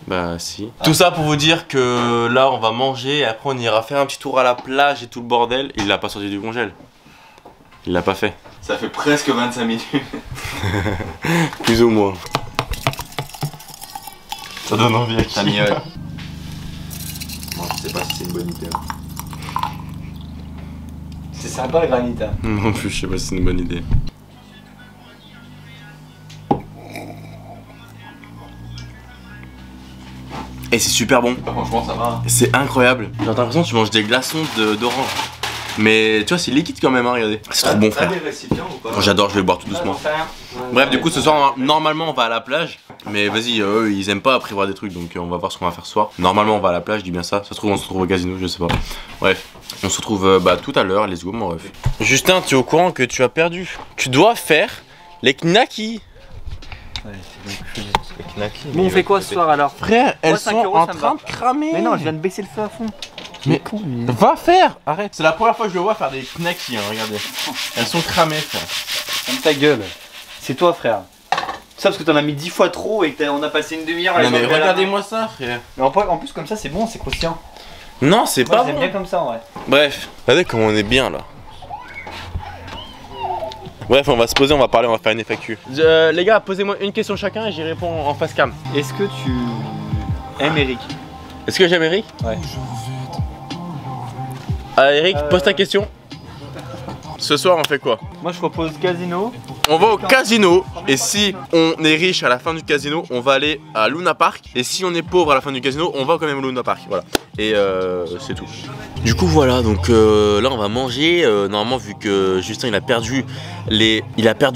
Bah si. Tout ça pour vous dire que là on va manger et après on ira faire un petit tour à la plage et tout le bordel. Il l'a pas sorti du congèle. Il l'a pas fait. Ça fait presque 25 minutes. Plus ou moins. Ça donne envie à qui? Ça miaule. Bon, je sais pas si c'est une bonne idée. C'est sympa le granit. Hein. Non plus, je sais pas si c'est une bonne idée. Et c'est super bon. Franchement, ça va. C'est incroyable. J'ai l'impression que tu manges des glaçons d'orange. Mais tu vois, c'est liquide quand même, hein, regardez. C'est trop bon, frère. T'as des récipients ou pas? J'adore, je vais boire tout doucement. Bref, du coup, ce soir, normalement, on va à la plage. Mais vas-y, eux, ils aiment pas prévoir des trucs, donc on va voir ce qu'on va faire ce soir. Normalement, on va à la plage, je dis bien ça. Ça se trouve, on se retrouve au casino, je sais pas. Bref, on se retrouve tout à l'heure. Let's go, mon ref. Justin, tu es au courant que tu as perdu? Tu dois faire les knackis. Ouais, c'est bon, on fait quoi ce soir alors? Frère, elles 5 sont euros, en ça me train va. de cramer. Mais non, je viens de baisser le feu à fond. Mais va faire. Arrête. C'est la première fois que je le vois faire des knackis, hein, regardez. Elles sont cramées, frère. Ferme ta gueule. C'est toi, frère. Ça parce que t'en as mis 10 fois trop et qu'on a passé une demi-heure à Non mais les enlever à la main. regardez-moi ça, frère. Mais en plus, comme ça, c'est bon, c'est croustillant. Non, c'est Moi, pas j'aime bon. bien comme ça, en vrai. Bref, regardez comment on est bien là. Bref, on va se poser, on va parler, on va faire une FAQ. Les gars, posez-moi une question chacun et j'y réponds en face cam. Est-ce que tu aimes Eric? Est-ce que j'aime Eric? Ouais. Eric, pose ta question. Ce soir, on fait quoi? Moi, je propose casino. On va au casino et si on est riche à la fin du casino, on va aller à Luna Park. Et si on est pauvre à la fin du casino, on va quand même au Luna Park. Voilà. Et c'est tout. Du coup voilà, donc là on va manger. Normalement vu que Justin il a perdu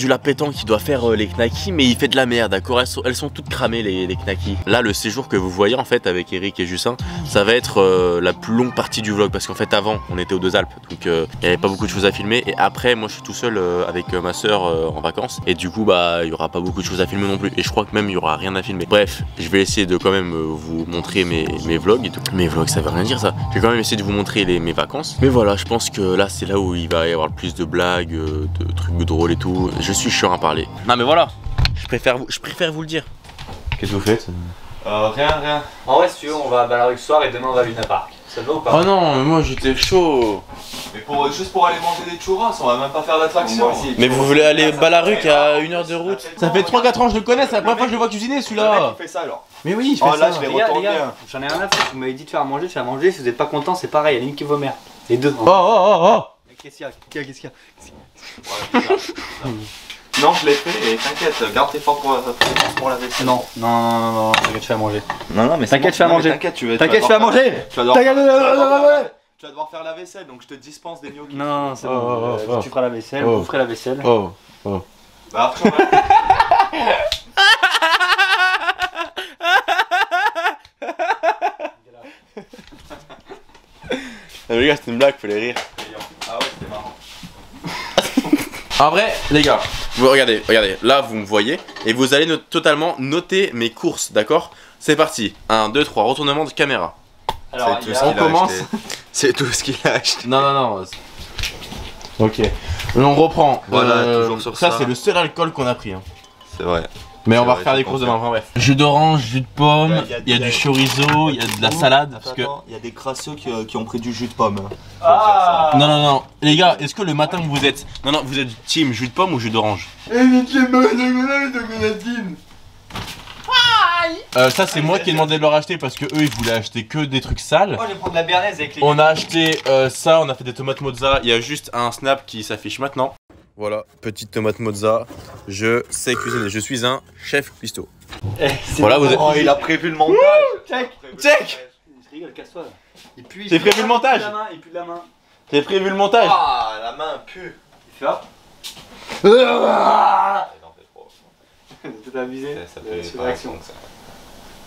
la pétanque, il doit faire les knackis, mais il fait de la merde, d'accord? Elles sont toutes cramées les knackis. Là le séjour que vous voyez en fait avec Eric et Justin, ça va être la plus longue partie du vlog parce qu'en fait avant on était aux Deux Alpes, donc il n'y avait pas beaucoup de choses à filmer. Et après moi je suis tout seul avec ma soeur en vacances et du coup bah il y aura pas beaucoup de choses à filmer non plus. Et je crois que même il y aura rien à filmer. Bref, je vais essayer de quand même vous montrer mes vlogs et tout. Mes vlogs ça veut rien dire ça. Je vais quand même essayer de vous montrer montrer mes vacances. Mais voilà, je pense que là c'est là où il va y avoir le plus de blagues, de trucs drôles et tout. Je suis chiant à parler. Non mais voilà, je préfère vous le dire. Qu'est-ce que vous faites? Rien. En vrai, si tu veux, on va à Ballaruc ce soir et demain on va à Luna Park. Ça te va ou pas? Oh non, mais moi j'étais chaud. Mais juste pour aller manger des churras, on va même pas faire d'attraction. Mais vous voulez aller Ballaruc à 1 heure de route? Ça fait 3-4 ans que je le connais, c'est la première fois que je le vois cuisiner celui-là. Il fait ça alors. Mais oui, il fait Oh là, ça. je l'ai Les gars, retourné. Hein. j'en ai rien à foutre. Vous m'avez dit de faire à manger, je fais à manger. Si vous êtes pas content, c'est pareil, il y a l'une qui vaut merde. Les deux. Oh. Qu'est-ce qu'il y a? Non, je l'ai fait et t'inquiète, garde tes forces pour la vaisselle. Non, t'inquiète, je fais à manger. Non, mais T'inquiète, fais à manger. T'inquiète, je fais à manger. Tu vas devoir faire la vaisselle, donc je te dispense des gnocchis. Non, c'est bon. Tu feras la vaisselle, vous ferez la vaisselle. Bah après, Les gars, c'était une blague, fallait rire. Ah ouais, c'était marrant. En vrai, les gars, vous regardez, là vous me voyez et vous allez totalement noter mes courses, d'accord? C'est parti, 1, 2, 3, retournement de caméra. Alors, On commence. C'est tout ce qu'il a acheté. Non. Ok. On reprend. Voilà, toujours sur ça. Ça, c'est le seul alcool qu'on a pris. Hein. C'est vrai. Mais on va vrai, refaire je des courses confirme. demain, enfin bref. Jus d'orange, jus de pomme, il y a y a du chorizo, il y a de la salade. Parce que... Il y a des crasseux qui ont pris du jus de pomme. Non. Les gars, est-ce que le matin vous êtes. Non, vous êtes team jus de pomme ou jus d'orange? Ça, c'est moi qui ai demandé de leur acheter parce que eux ils voulaient acheter que des trucs sales. Moi, je vais prendre la béarnaise avec les. On a acheté ça, on a fait des tomates mozza. Il y a juste un snap qui s'affiche maintenant. Voilà, petite tomate mozza. Je sais cuisiner, je suis un chef cuistot. Voilà, vous êtes. Oh, il a prévu le montage. Check. Je rigole, casse-toi là. Il pue. J'ai prévu le montage. Il pue de la main. J'ai prévu le montage. Ah, la main pue. Il fait hop. T'as abusé. Ça fait sur pas l'action. l'action, ça.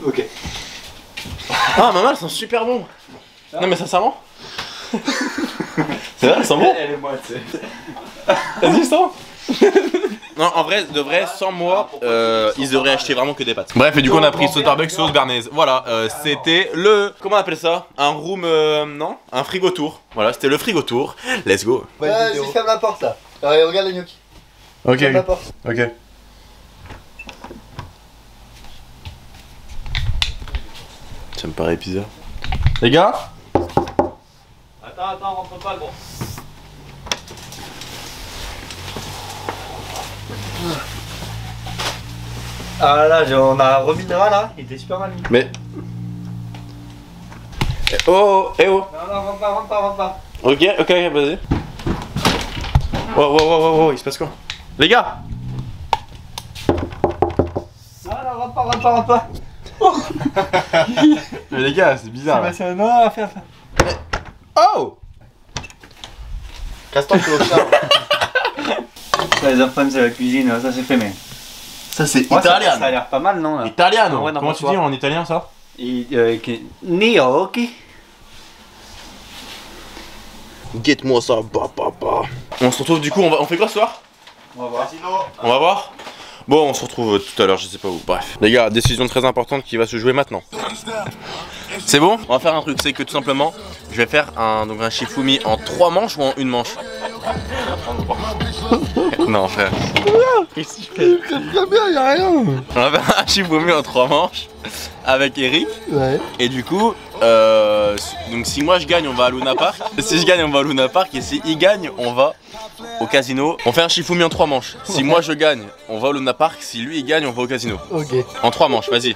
Ok. Ah, maman, elles sont super bons. Non, mais sincèrement. C'est vrai, elles sont bons. Elle est moite, c'est. Vas-y, sans. Non, en vrai, de vrai, sans moi, ils auraient acheté vraiment que des pâtes. Bref, et du coup, on a pris sauce barbecue, sauce béarnaise. Voilà, c'était le. Comment on appelle ça? Un room. Non? Un frigo tour. Voilà, c'était le frigo tour. Let's go. Vas-y, ferme la porte là. Regarde les gnocchis. Ok, Ferme la porte. ok. Ça me paraît bizarre. Les gars? Attends, rentre pas, gros. Ah là, on a remis le drap là, il était super mal mis. Mais. Oh, eh oh. Non, rentre pas. Ok, vas-y. Wow, il se passe quoi? Les gars! Non, rentre pas. Mais les gars, c'est bizarre. Là. Non, fais. Oh! Casse-toi, tu Ça, les problèmes, c'est la cuisine, ça c'est fait, mais. Ça, c'est Ouais, italien. ça a l'air pas mal, non là. Italiano! Ouais, non, Comment pas tu toi. dis en italien ça? Gnocchi. Guette-moi ça, papa. On se retrouve du coup, on fait quoi ce soir? On va voir. On va voir? Bon, on se retrouve tout à l'heure, je sais pas où. Bref. Les gars, décision très importante qui va se jouer maintenant. C'est bon? On va faire un truc, c'est que tout simplement, je vais faire un shifumi en 3 manches ou en 1 manche? Non, frère. Qu'est-ce que tu fais? Y'a rien. On va faire un shifumi en 3 manches avec Eric. Ouais. Et du coup, donc si moi je gagne, on va à Luna Park. Si je gagne, on va à Luna Park. Et si il gagne, on va au casino. On fait un shifumi en 3 manches. Si moi je gagne, on va au Luna Park. Si lui il gagne, on va au casino. Ok. En 3 manches, vas-y.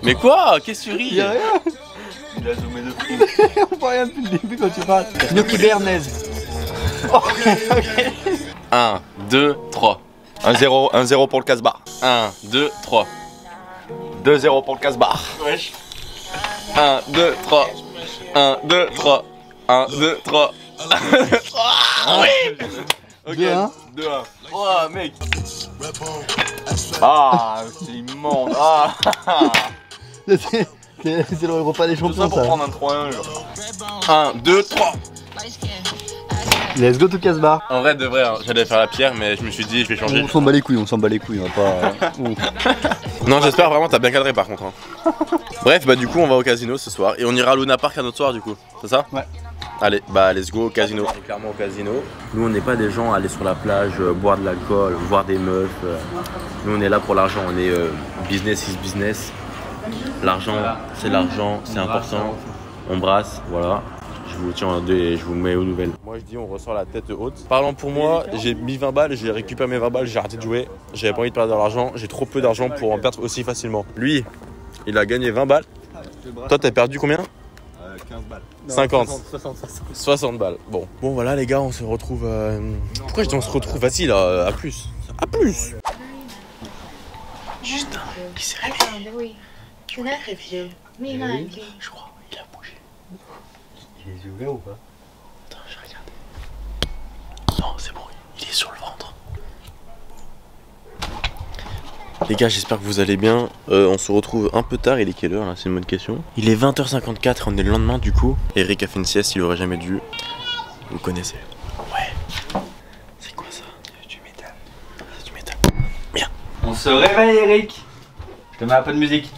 Mais quoi? Qu'est-ce que tu ris? Y'a rien. Il a zoomé de fou. On voit rien depuis le début quand tu parles. Gnocchi béarnaise. 1, 2, 3. 1-0 pour le casse-bar. 1, 2, 3. 2-0 pour le casse-bar. Wesh. 1, 2, 3. 1, 2, 3. 1, 2, 3. 1, 2, 3. Oui. Ok. 2-1. 2-1. Oh mec. Ah, c'est immonde. Ah, C'est le repas des tout champions ça pour ça. prendre un 3-1 genre. 1, 2, 3. Let's go to Casbah. En vrai, de vrai, hein, j'allais faire la pierre, mais je me suis dit, je vais changer. On s'en bat les couilles, on va pas. Non, j'espère vraiment, t'as bien cadré par contre. Hein. Bref, bah du coup, on va au casino ce soir et on ira à Luna Park un autre soir du coup. C'est ça? Ouais. Allez, bah let's go au casino. On est clairement au casino. Nous, on n'est pas des gens à aller sur la plage, boire de l'alcool, voir des meufs. Nous, on est là pour l'argent. On est business is business. L'argent, c'est l'argent, c'est important. On brasse, voilà. Je vous tiens en deux et je vous mets aux nouvelles. Moi je dis on ressort la tête haute. Parlant pour moi, j'ai mis 20 balles, j'ai récupéré mes 20 balles, j'ai arrêté de jouer. J'avais pas envie de perdre de l'argent, j'ai trop peu d'argent pour en perdre aussi facilement. Lui, il a gagné 20 balles. Toi t'as perdu combien? 15 balles. 50. 60 balles. Bon voilà les gars, on se retrouve... Pourquoi je dis on se retrouve? Vas-y là, à plus. À plus. Justin, qui s'est réveillé. Oui. Tu l'as réveillé? Mais non, Je crois, il a bougé. Il est ouvert ou pas? Attends, je regarde. Non, c'est bon, il est sur le ventre. Les gars, j'espère que vous allez bien. On se retrouve un peu tard. Il est quelle heure là? C'est une bonne question. Il est 20h54 et on est le lendemain du coup. Eric a fait une sieste, il aurait jamais dû. Vous connaissez. Ouais. C'est quoi ça? C'est du métal. C'est du métal. Bien. On se réveille, Eric. Je te mets un peu de musique.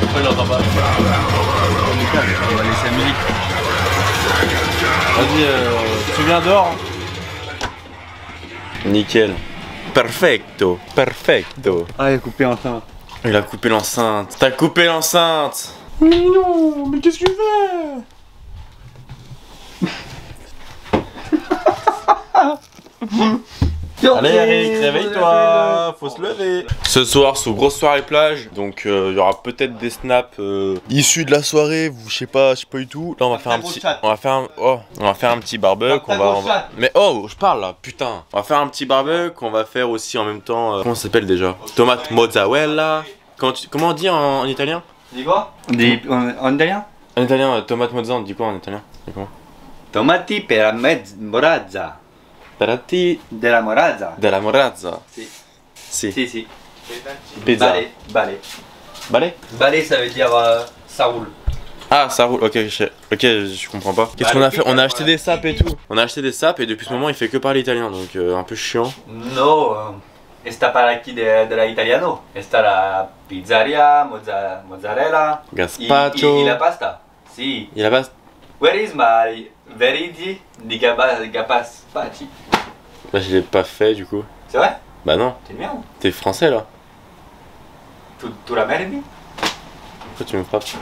Pourquoi il l'entend pas? On va laisser la musique. Vas-y, tu viens dehors. Nickel. Perfecto. Perfecto. Ah, il a coupé enfin. Il a coupé l'enceinte. T'as coupé l'enceinte. Mais non, mais qu'est-ce que tu fais? Allez Eric, réveille-toi, faut se lever. Ce soir, c'est grosse soirée plage, donc il y aura peut-être des snaps issus de la soirée, je sais pas du tout. Là on va faire un petit, on va faire un petit barbecue, mais oh, je parle là, putain. On va faire un petit barbecue, on va faire aussi en même temps, comment ça s'appelle déjà? Tomate mozzarella. Comment on dit en italien? Dis quoi? En italien? En italien, tomate mozzarella, on dit quoi en italien? Comment? Tomati per morazza. Parati Della morazza. della morazza. Si. Si. Si, si. Pizza. Balai. Balai. Balai? Balai, ça veut dire ça roule. Ah, ça roule, ok, je comprends pas. Qu'est-ce qu'on a fait? On a acheté des sapes et tout. On a acheté des sapes et depuis ce moment il fait que parler italien, donc un peu chiant. No, esta para aquí de la italiano. Esta la pizzeria, mozzarella. Gazpacho. Y la pasta. Si. Il a pas. Where is my veridi di gazpacho? Bah, je l'ai pas fait du coup. C'est vrai? Bah non, C'est le mien. t'es français là. Tu la merdi? Pourquoi tu me frappes?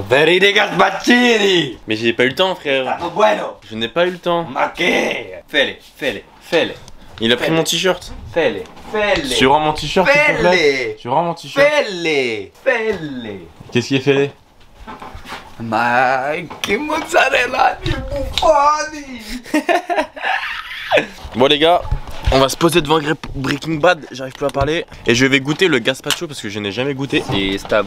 Veridi gazpacini! Mais j'ai pas eu le temps, frère. Stato bueno! Je n'ai pas eu le temps. Ma che? Fele. Il a pris mon t-shirt. Fele. Tu rends mon t-shirt, s'il te plaît. Tu rends mon t-shirt. Fele. Qu'est-ce qui est fait? Ma che mozzarella di buffoni! Bon les gars, on va se poser devant Breaking Bad, j'arrive plus à parler. Et je vais goûter le gazpacho parce que je n'ai jamais goûté. Et sta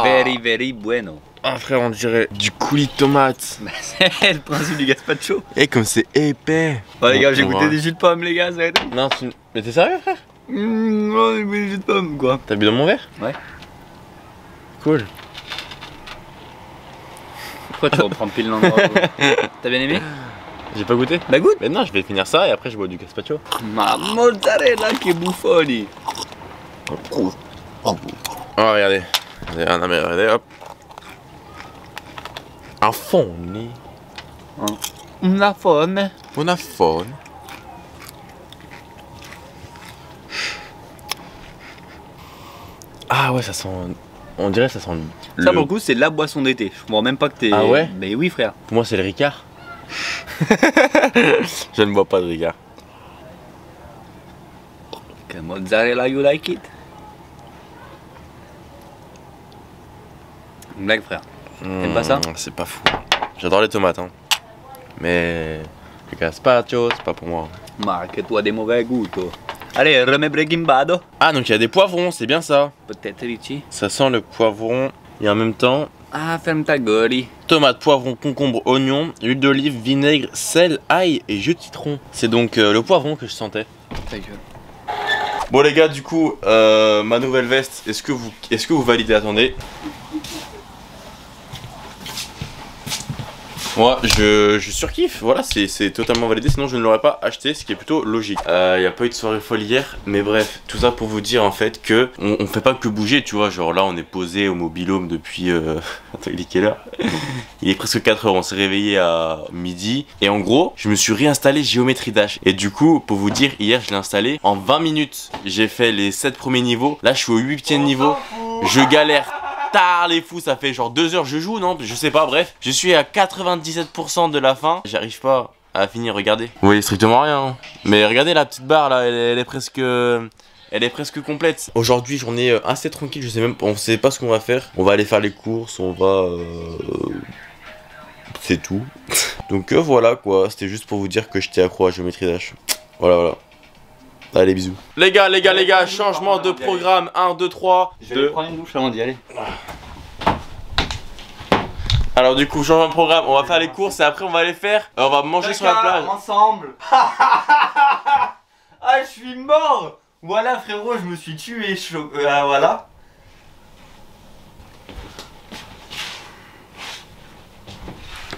very bueno. Ah frère, on dirait du coulis de tomate. C'est le principe du gazpacho. Et comme c'est épais. Oh les gars, j'ai On goûté va- des jus de pommes les gars, ça va être... Non, mais t'es sérieux frère? Oh, des jus de pommes quoi. T'as bu dans mon verre? Ouais. Cool. Pourquoi tu reprends pile l'endroit où... T'as bien aimé? J'ai pas goûté? Bah goûte. Mais non, je vais finir ça et après je bois du gazpacho. Ma mozzarella che buffoni. Oh regardez. Ah non mais regardez, hop. Un fond. Una fome. Una fone. Ah ouais, ça sent... On dirait que ça sent... Ça pour le coup c'est la boisson d'été. Je comprends même pas que t'es... Ah ouais? Mais oui frère. Pour moi c'est le Ricard. Je ne bois pas de Ricard. Que mozzarella you like it? Une blague frère. T'aimes pas ça? C'est pas fou. J'adore les tomates hein. Mais le gazpacho c'est pas pour moi. Ma che tu as des mauvais goûts toi. Allez, remets Breaking Bad. Ah donc il y a des poivrons, c'est bien ça. Peut-être Richie. Ça sent le poivron et en même temps Ah, ferme ta gueule. Tomates, poivrons, concombres, oignons, huile d'olive, vinaigre, sel, ail et jus de citron. C'est donc le poivron que je sentais. Ta gueule. Bon les gars, du coup, ma nouvelle veste, est-ce que vous validez? Attendez. Moi, je surkiffe, voilà, c'est totalement validé, sinon je ne l'aurais pas acheté, ce qui est plutôt logique. Il n'y a pas eu de soirée folle hier, mais bref, tout ça pour vous dire en fait que on fait pas que bouger, tu vois, genre là on est posé au mobil-home depuis... Attends, il est quelle heure? Il est presque 4 h, on s'est réveillé à midi, et en gros, je me suis réinstallé Géométrie Dash. Et du coup, pour vous dire, hier je l'ai installé, en 20 minutes, j'ai fait les 7 premiers niveaux, là je suis au 8e niveau, je galère. Tard les fous, ça fait genre 2 heures je joue, non? Je sais pas, bref. Je suis à 97% de la fin. J'arrive pas à finir, regardez. Vous voyez strictement rien. Hein. Mais regardez la petite barre là, elle est presque... Elle est presque complète. Aujourd'hui, journée assez tranquille, je sais même... On sait pas ce qu'on va faire. On va aller faire les courses, on va... C'est tout. Donc voilà quoi, c'était juste pour vous dire que j'étais accro à Géométrie Dash. Voilà. Allez, bisous. Les gars, changement de programme. 1, 2, 3. Je vais aller prendre une douche avant d'y aller. Alors du coup, changement de programme, on va faire les courses et après on va aller faire... on va manger sur la plage. Ensemble. Ah, je suis mort. Voilà frérot, je me suis tué. Voilà.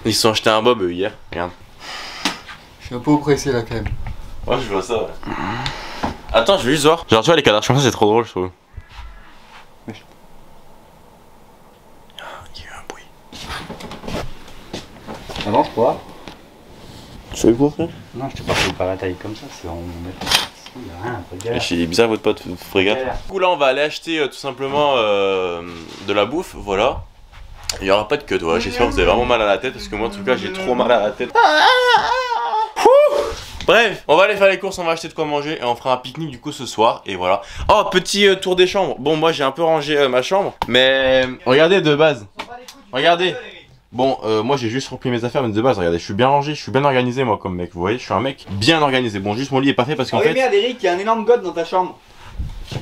Ils se sont achetés un bob hier, regarde. Je suis un peu oppressé là quand même. Ouais, je vois ça, ouais. Attends, je vais juste voir. Genre, tu vois, les cadavres comme ça, c'est trop drôle, je trouve. Il y a eu un bruit. Avance quoi? Tu fais quoi, frère? Non, je te parle pas la taille comme ça, c'est vraiment... Il y a rien, regarde. C'est bizarre votre pote, frégate. Du coup, là, on va aller acheter tout simplement de la bouffe, voilà. Il n'y aura pas de queue, toi. J'espère que vous avez vraiment mal à la tête, parce que moi, en tout cas, j'ai trop mal à la tête. Bref, on va aller faire les courses, on va acheter de quoi manger et on fera un pique-nique du coup ce soir et voilà. Oh, petit tour des chambres. Bon, moi j'ai un peu rangé ma chambre, mais regardez de base. Regardez. Bon, moi j'ai juste repris mes affaires, mais de base, regardez, je suis bien rangé, je suis bien organisé moi comme mec. Vous voyez, je suis un mec bien organisé. Bon, juste mon lit est pas fait parce qu'en fait... merde Eric, il y a un énorme god dans ta chambre. C'est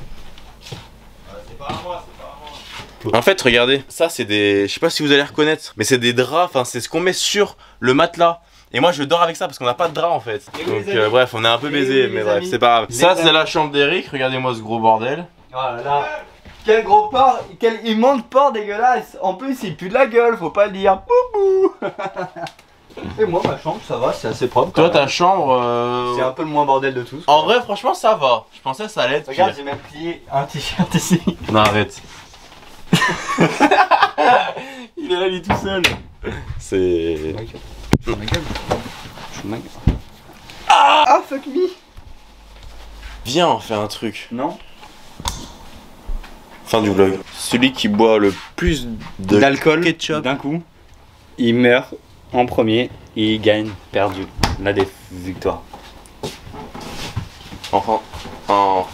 pas à moi, En fait, regardez, ça c'est des... Je sais pas si vous allez reconnaître, mais c'est des draps, enfin c'est ce qu'on met sur le matelas. Et moi je dors avec ça parce qu'on n'a pas de drap en fait. Donc bref, on est un peu baisé, mais bref, c'est pas grave. Ça c'est la chambre d'Eric, regardez-moi ce gros bordel. Oh là là. Quel gros porc, quel immonde porc dégueulasse. En plus il pue de la gueule, faut pas le dire. Boubou. Et moi ma chambre ça va, c'est assez propre. Toi ta chambre... C'est un peu le moins bordel de tous. En vrai franchement ça va. Je pensais que ça allait être Regarde, pire. j'ai même plié un t-shirt ici. Non arrête. Il est là, il est tout seul. C'est... Ah fuck me. Viens, on fait un truc. Non. Fin du vlog. Celui qui boit le plus d'alcool ketchup d'un coup, il meurt en premier et il gagne perdu la victoire. Enfin. Oh.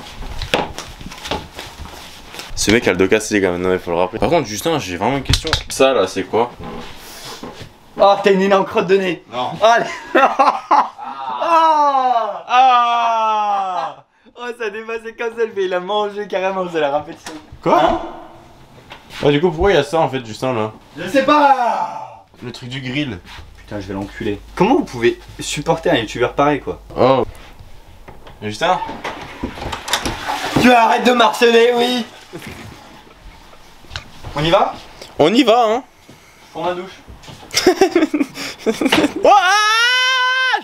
Ce mec a le dos cassé quand même, non mais faut le rappeler. Par contre Justin, j'ai vraiment une question. Ça là c'est quoi? Oh t'as une énorme crotte de nez. Non. Allez. Ah. Oh ça dépassait qu'un seul mais il a mangé carrément, c'est la répétition. Quoi hein? Ah du coup pourquoi il y a ça en fait Justin là? Je sais pas. Le truc du grill. Putain je vais l'enculer. Comment vous pouvez supporter un youtubeur pareil quoi? Oh. Justin? Tu arrêtes de marceler, oui. On y va? On y va hein. Prends ma douche.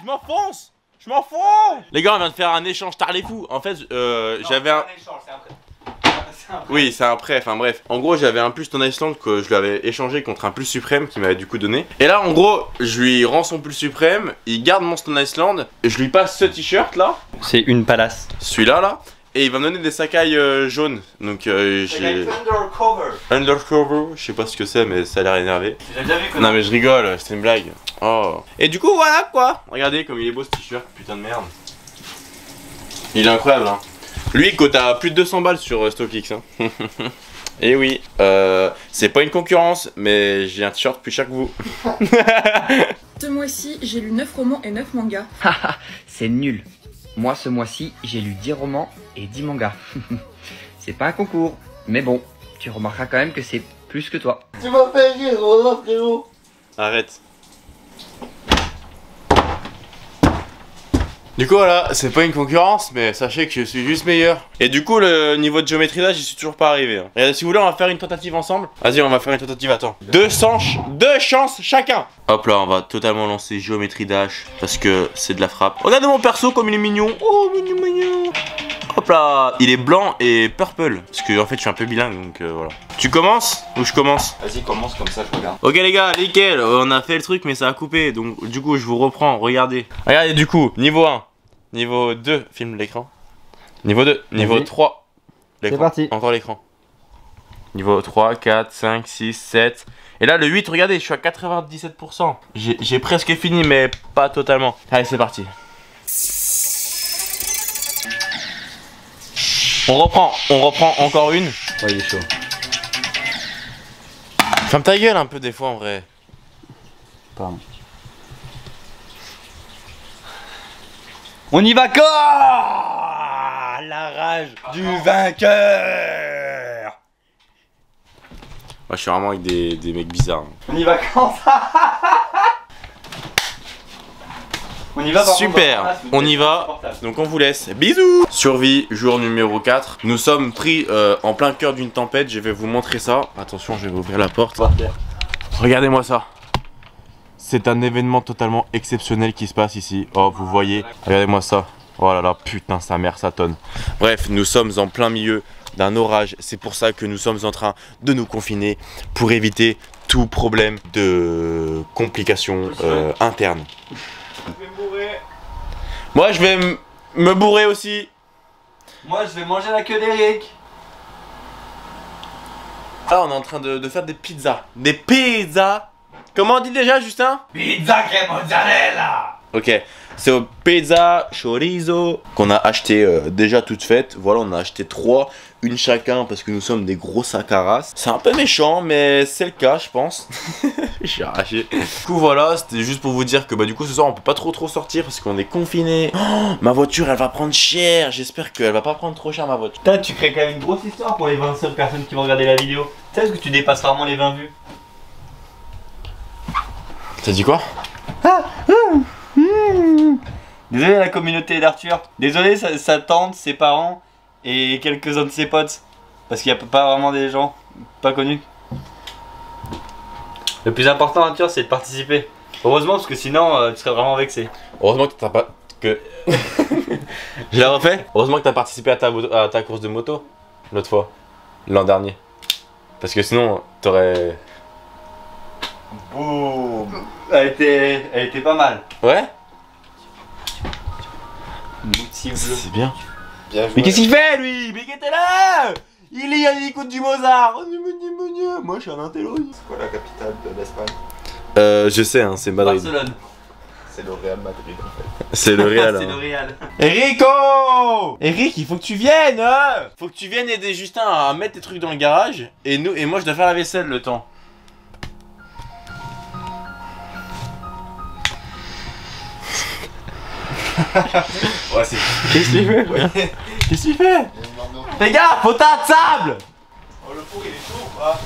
Je m'enfonce. Je m'enfonce. Les gars on vient de faire un échange tard les fous. En fait j'avais un... Oui c'est un prêt, enfin bref. En gros j'avais un plus Stone Island que je lui avais échangé contre un plus suprême qui m'avait du coup donné. Et là en gros je lui rends son plus suprême. Il garde mon Stone Island. Et je lui passe ce t-shirt là. C'est une palace. Celui-là là. Et il va me donner des Sakai jaunes. Donc j'ai... Undercover, je sais pas ce que c'est mais ça a l'air énervé. Non mais je rigole, c'était une blague. Oh. Et du coup voilà quoi. Regardez comme il est beau ce t-shirt, putain de merde. Il est incroyable hein. Lui il cote à plus de 200 balles sur StockX hein. Et oui, c'est pas une concurrence mais j'ai un t-shirt plus cher que vous. Ce mois-ci j'ai lu 9 romans et 9 mangas. C'est nul. Moi, ce mois-ci, j'ai lu 10 romans et 10 mangas. C'est pas un concours, mais bon, tu remarqueras quand même que c'est plus que toi. Tu m'as fait rire, Roland, frérot. Arrête. Du coup voilà, c'est pas une concurrence, mais sachez que je suis juste meilleur. Et du coup le niveau de géométrie là, j'y suis toujours pas arrivé. Hein. Et si vous voulez, on va faire une tentative ensemble. Vas-y, on va faire une tentative, attends. Deux chances chacun. Hop là, on va totalement lancer géométrie dash, parce que c'est de la frappe. Regardez mon perso comme il est mignon. Oh, mignon. Hop là, il est blanc et purple. Parce que en fait je suis un peu bilingue, donc voilà. Tu commences ou je commence? Vas-y, commence comme ça, je regarde. Ok les gars, nickel, on a fait le truc mais ça a coupé. Donc du coup je vous reprends, regardez. Regardez du coup, niveau 1, niveau 2, filme l'écran. Niveau 2, niveau 3, l'écran. C'est parti. Encore l'écran. Niveau 3, 4, 5, 6, 7. Et là le 8, regardez, je suis à 97%. J'ai presque fini mais pas totalement. Allez, c'est parti. On reprend encore une. Ouais, il est chaud. Ferme ta gueule un peu des fois en vrai. Pardon. On y va quoi? La rage du vainqueur. Moi je suis vraiment avec des mecs bizarres. On y va quand ça? On y va par super, contre, on y va. Donc on vous laisse. Bisous. Survie, jour numéro 4. Nous sommes pris en plein cœur d'une tempête. Je vais vous montrer ça. Attention, je vais ouvrir la porte. Regardez-moi ça. C'est un événement totalement exceptionnel qui se passe ici. Oh, vous voyez. Regardez-moi ça. Oh là là, putain, sa mère, ça tonne. Bref, nous sommes en plein milieu d'un orage. C'est pour ça que nous sommes en train de nous confiner pour éviter tout problème de complications internes. Moi je vais me bourrer aussi. Moi je vais manger la queue d'Eric. Ah, on est en train de faire des pizzas. Des pizzas. Comment on dit déjà, Justin? Pizza crème mozzarella. Ok, c'est au pizza chorizo qu'on a acheté déjà toute faite. Voilà, on a acheté 3, une chacun parce que nous sommes des gros sacs à race. C'est un peu méchant, mais c'est le cas, je pense. J'ai arraché. Du coup, voilà, c'était juste pour vous dire que bah du coup ce soir on peut pas trop sortir parce qu'on est confiné. Oh, ma voiture, elle va prendre cher. J'espère qu'elle va pas prendre trop cher ma voiture. Putain, tu crées quand même une grosse histoire pour les 25 personnes qui vont regarder la vidéo. Tu sais, est-ce que tu dépasses rarement les 20 vues? T'as dit quoi? Désolé la communauté d'Arthur. Désolé sa tante, ses parents et quelques-uns de ses potes. Parce qu'il n'y a pas vraiment des gens pas connus. Le plus important, Arthur, c'est de participer. Heureusement, parce que sinon tu serais vraiment vexé. Heureusement que t'as pas... que... Je l'ai refait. Heureusement que t'as participé à ta course de moto l'autre fois. L'an dernier. Parce que sinon, t'aurais... Boum. Elle était pas mal. Ouais. C'est bien. Bien joué. Mais qu'est-ce qu'il fait lui? Mais qu'est-ce là? Il écoute du Mozart. Moi je suis un intello. C'est quoi la capitale de l'Espagne? Je sais, hein, c'est Madrid. Barcelone. C'est le Real Madrid en fait. C'est le Real. C'est le Real. Enrico! Eric, il faut que tu viennes, hein. Faut que tu viennes aider Justin à mettre tes trucs dans le garage. Et moi je dois faire la vaisselle le temps. Ouais, c'est... Qu'est-ce qu'il fait? Qu'est-ce qu'il fait? Fais gaffe, faut ta table! Oh, le four il est chaud ou pas?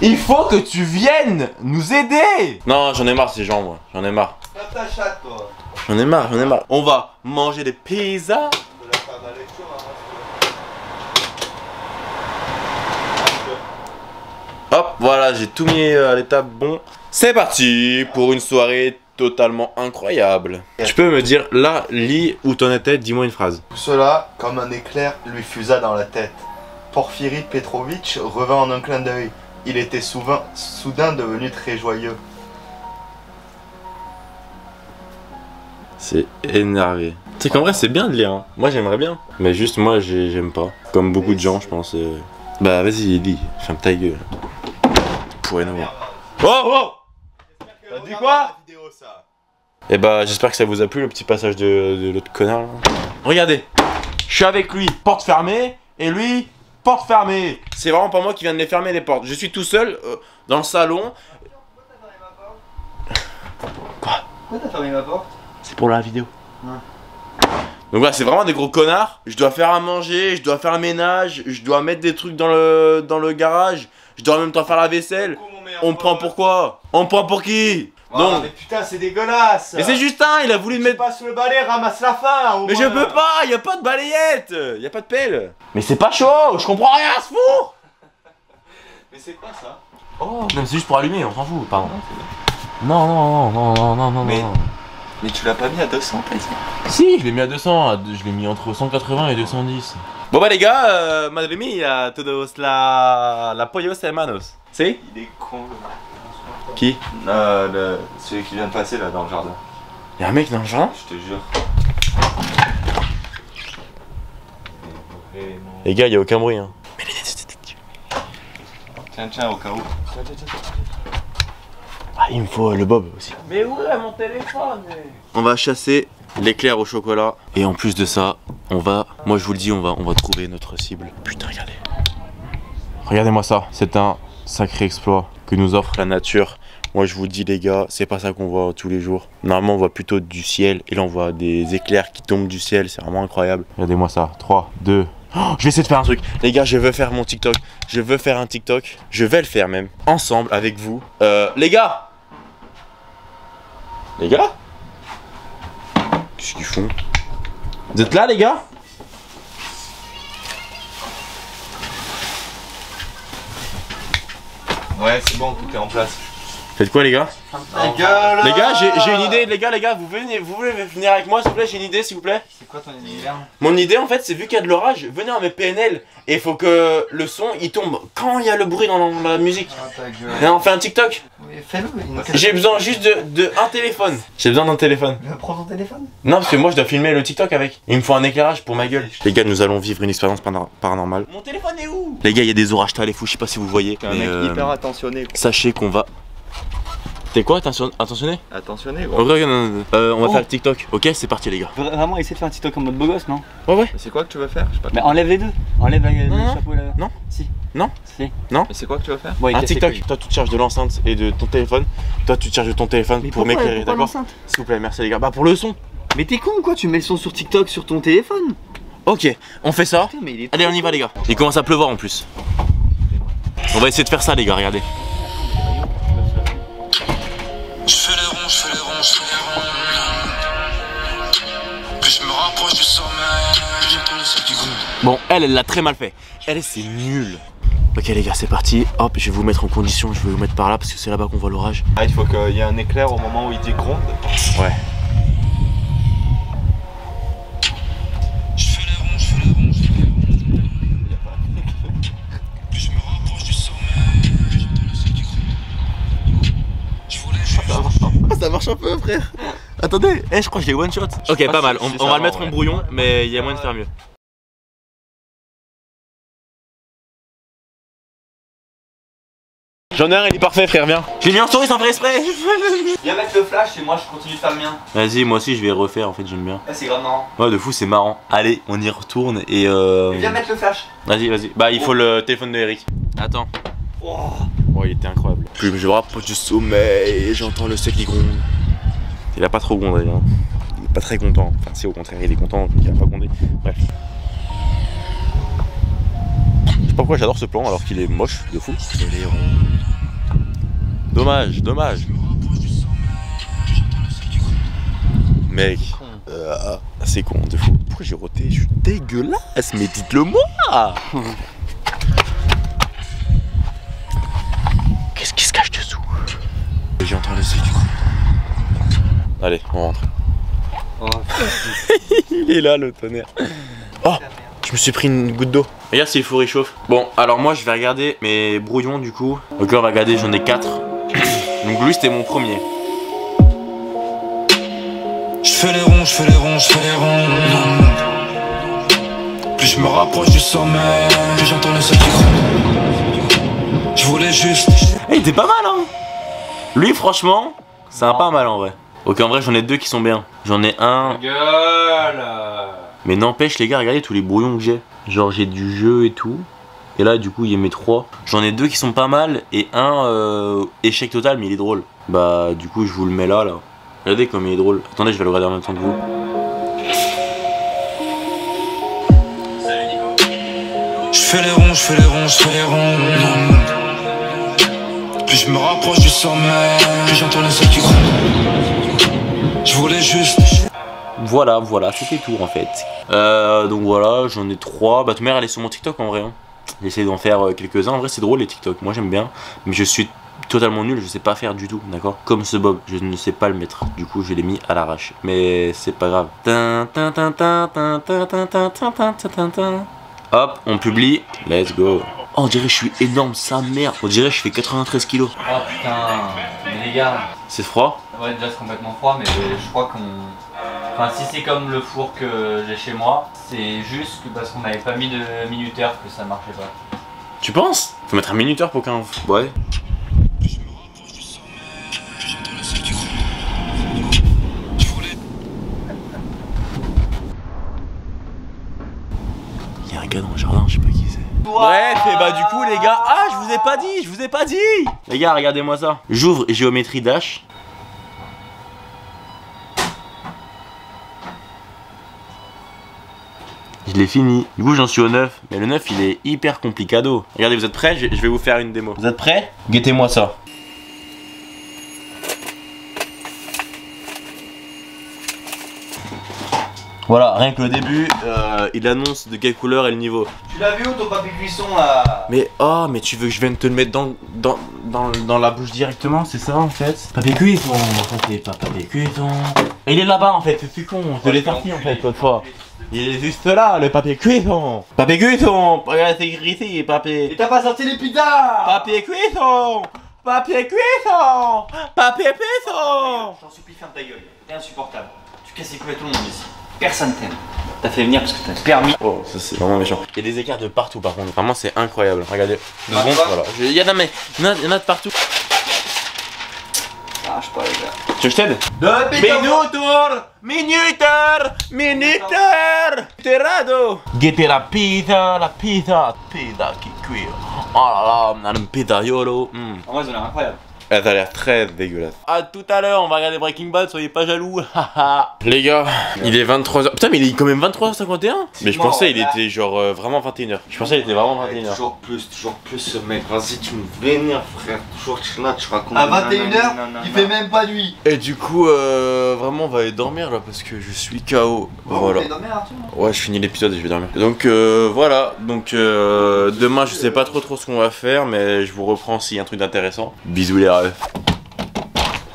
Il faut que tu viennes nous aider! Non, j'en ai marre ces gens, moi. J'en ai marre. Tape ta chatte, toi. J'en ai marre, j'en ai marre. On va manger des pizzas. De la faire de la lecture, Hop, voilà, j'ai tout mis à l'étape bon. C'est parti pour une soirée totalement incroyable. Tu peux me dire, là, lis où t'en étais, dis-moi une phrase. Tout cela, comme un éclair, lui fusa dans la tête. Porfiri Petrovitch revint en un clin d'œil. Il était soudain devenu très joyeux. C'est énervé. Tu sais qu'en vrai, c'est bien de lire. Hein. Moi, j'aimerais bien. Mais juste, moi, j'aime pas. Comme beaucoup de gens, je pense. Bah, vas-y, lis. Ferme ta gueule. Pour nous. Oh, oh! T'as dit quoi? Et bah, j'espère que ça vous a plu, le petit passage de l'autre connard. Là. Regardez. Je suis avec lui, porte fermée. Et lui, porte fermée. C'est vraiment pas moi qui viens de les fermer, les portes. Je suis tout seul dans le salon. Quoi? Pourquoi t'as fermé ma porte? C'est pour la vidéo. Ouais. Donc voilà, c'est vraiment des gros connards. Je dois faire à manger, je dois faire le ménage, je dois mettre des trucs dans le garage, je dois en même temps faire la vaisselle. On me prend pour quoi? On me prend pour qui? Non, mais putain, c'est dégueulasse. Mais c'est Justin, il a voulu me mettre. Passe le balai, ramasse la fin. Mais je peux pas, y a pas de balayette, y a pas de pelle. Mais c'est pas chaud, je comprends rien à ce four. Mais c'est quoi ça? Oh, non, c'est juste pour allumer, on s'en fout, pardon. Non. Mais tu l'as pas mis à 200, t'as dit? Si, je l'ai mis à 200, je l'ai mis entre 180 et 210. Bon bah les gars, madre mia, todos la pollos hermanos. C'est? Il est con le... Qui? Celui qui vient de passer là dans le jardin. Y'a un mec dans le jardin? Je te jure. Les gars, y'a aucun bruit hein. Tiens, au cas où. Ah, il me faut le bob aussi. Mais où est mon téléphone? On va chasser l'éclair au chocolat. Et en plus de ça, moi je vous le dis, on va trouver notre cible. Putain, regardez. Regardez-moi ça, c'est un sacré exploit que nous offre la nature. Moi je vous dis les gars, c'est pas ça qu'on voit tous les jours. Normalement on voit plutôt du ciel et là on voit des éclairs qui tombent du ciel, c'est vraiment incroyable. Regardez-moi ça, 3, 2... Oh, je vais essayer de faire un truc. Les gars, je veux faire mon TikTok. Je veux faire un TikTok. Je vais le faire même. Ensemble, avec vous. Les gars. Les gars. Qu'est-ce qu'ils font? Vous êtes là, les gars? Ouais, c'est bon, tout est en place. Faites quoi, les gars? Les gars, j'ai une idée. Les gars, vous voulez venir avec moi, s'il vous plaît? J'ai une idée, s'il vous plaît. C'est quoi ton idée là? Mon idée, en fait, c'est vu qu'il y a de l'orage, venez en mettre PNL. Et il faut que le son, il tombe quand il y a le bruit dans la musique. Ah, ta gueule. Et on fait un TikTok. Oui, fais-le. J'ai besoin juste de un téléphone. J'ai besoin d'un téléphone. Prends ton téléphone. Non, parce que moi je dois filmer le TikTok avec. Il me faut un éclairage pour ma gueule. Les gars, nous allons vivre une expérience paranormale. Mon téléphone est où? Les gars, il y a des orages, les fous, je sais pas si vous voyez. T'es un mec hyper attentionné. Sachez qu'on va. T'es quoi, attentionné? Attentionné, gros. Ok, non. On va faire le TikTok. Ok, c'est parti, les gars. Vraiment, essayer de faire un TikTok en mode beau gosse, non? Ouais. Mais c'est quoi que tu veux faire? Je sais pas. Mais enlève les deux. Enlève le Non. chapeau là. Non. Si. Non. Si. Mais c'est quoi que tu veux faire? Bon, Un TikTok. Toi, tu te charges de l'enceinte et de ton téléphone. Toi, tu te charges de ton téléphone pour m'éclairer, d'accord? S'il vous plaît, merci, les gars. Bah, pour le son. Mais t'es con quoi? Tu mets le son sur TikTok sur ton téléphone? Ok, on fait ça. Putain, mais il est Allez, on y va, les gars. Il commence à pleuvoir en plus. On va essayer de faire ça, les gars, regardez. Je fais les ronds. Plus je me rapproche du sommet, plus j'entends le son qui gronde. Bon, elle l'a très mal fait. Elle, c'est nul. Ok, les gars, c'est parti. Hop, je vais vous mettre en condition. Je vais vous mettre par là parce que c'est là-bas qu'on voit l'orage. Ah, il faut qu'il y ait un éclair au moment où il dit gronde. Ouais. Je fais les ronds. Plus je me rapproche du sommet, plus j'entends le son qui gronde. Je voulais juste. Ça marche un peu, frère. Attendez, je crois que je l'ai one shot. Ok, pas mal. On va le mettre en brouillon, mais il y a moyen de faire mieux. J'en ai un, il est parfait, frère, viens. J'ai mis en story sans faire exprès. Viens mettre le flash et moi je continue de faire le mien. Vas-y, moi aussi je vais refaire, en fait, j'aime bien. Ah, c'est grave marrant. Ouais, de fou, c'est marrant. Allez, on y retourne et Viens mettre le flash. Vas-y. Bah, il faut le téléphone de Eric. Attends. Oh, il était incroyable. Plus je me rapproche du sommeil, j'entends le ciel qui gronde. Il a pas trop grondé, hein. Il est pas très content. Enfin, si, au contraire, il est content, il a pas grondé. Bref. Je sais pas pourquoi j'adore ce plan alors qu'il est moche de fou. Dommage. Mec, c'est con de fou. Pourquoi j'ai roté? Je suis dégueulasse, mais dites-le moi. Qu'est-ce qui se cache dessous? J'entends le ciel. Allez, on rentre. Il est là le tonnerre. Oh, je me suis pris une goutte d'eau. Regarde si le four réchauffe. Bon, alors moi je vais regarder mes brouillons du coup. Ok, on va regarder, j'en ai 4. Donc lui c'était mon premier. Je fais les ronds. Plus je me rapproche du sommet, plus j'entends le son qui gronde. Je voulais juste. Il était pas mal hein. Lui franchement, c'est un pas mal en vrai. Ok, en vrai j'en ai 2 qui sont bien. J'en ai un. Gueule. Mais n'empêche les gars, regardez tous les brouillons que j'ai. Genre j'ai du jeu et tout. Et là du coup il y a mes 3. J'en ai 2 qui sont pas mal et un échec total mais il est drôle. Bah du coup je vous le mets là. Regardez comme il est drôle. Attendez, je vais le regarder en même temps que vous. Je fais les ronds. Plus je me rapproche du sommet, plus j'entends les seuls qui grondent. Je voulais juste. Voilà, c'était tout en fait. Donc voilà, j'en ai 3. Bah ta mère elle est sur mon TikTok en vrai. Hein. J'essaie d'en faire quelques-uns. En vrai c'est drôle les TikTok, moi j'aime bien. Mais je suis totalement nul, je sais pas faire du tout, d'accord. Comme ce Bob, je ne sais pas le mettre. Du coup je l'ai mis à l'arrache. Mais c'est pas grave. Hop, on publie. Let's go. Oh, on dirait que je suis énorme, sa mère. On dirait que je fais 93 kilos. Oh putain, mais les gars. C'est froid? Ouais, déjà c'est complètement froid, mais je crois qu'on... Enfin, si c'est comme le four que j'ai chez moi, c'est juste que parce qu'on n'avait pas mis de minuteur que ça marchait pas. Tu penses? Faut mettre un minuteur pour qu'un... Ouais. Il y a un gars dans le jardin, je sais pas qui c'est. Bref, et bah du coup les gars, ah je vous ai pas dit. Les gars, regardez-moi ça. J'ouvre géométrie dash. Je l'ai fini. Du coup j'en suis au 9. Mais le 9 il est hyper complicado. Regardez, vous êtes prêts? Je vais vous faire une démo. Vous êtes prêts? Guettez-moi ça. Voilà, rien que le début, il annonce de quelle couleur est le niveau. Tu l'as vu où ton papier cuisson là? Mais oh, mais tu veux que je vienne te le mettre dans la bouche directement, c'est ça en fait? Papier cuisson, ça c'est pas papier cuisson. Il est là-bas en fait, c'est con, je l'ai sorti en fait l'autre fois. Il est juste là, le papier cuisson. Papier cuisson, regarde c'est écrit ici, papier. Et t'as pas sorti les pizzas? Papier cuisson. Papier cuisson. Papier cuisson. J'en supplie, ferme ta gueule, t'es insupportable. Tu casses les couilles à tout le monde ici. Personne t'aime. T'as fait venir parce que t'as le permis. Oh, ça c'est vraiment méchant. Il y a des écarts de partout par contre. Vraiment, c'est incroyable. Regardez. De secondes, voilà. Il y en a de partout. Ah, je sais pas, les gars. Tu veux que je t'aide? Minuteur. Terrado. Guettez la pizza qui cuit. Oh là là, un pizzaiolo. En vrai, ça a l'air incroyable. Elle a l'air très dégueulasse. À tout à l'heure, on va regarder Breaking Bad, soyez pas jaloux. Les gars, il est 23h. Putain, mais il est quand même 23h51. Mais je pensais il était genre vraiment 21h. Je pensais il était vraiment 21h. Toujours plus ce mec. Vas-y, tu me vénères, frère. Toujours là, tu racontes. À 21h, il fait même pas nuit. Et du coup, vraiment, on va aller dormir là parce que je suis KO. Voilà. Ouais, je finis l'épisode et je vais dormir. Donc voilà. Donc demain, je sais pas trop ce qu'on va faire, mais je vous reprends s'il y a un truc d'intéressant. Bisous les rêves.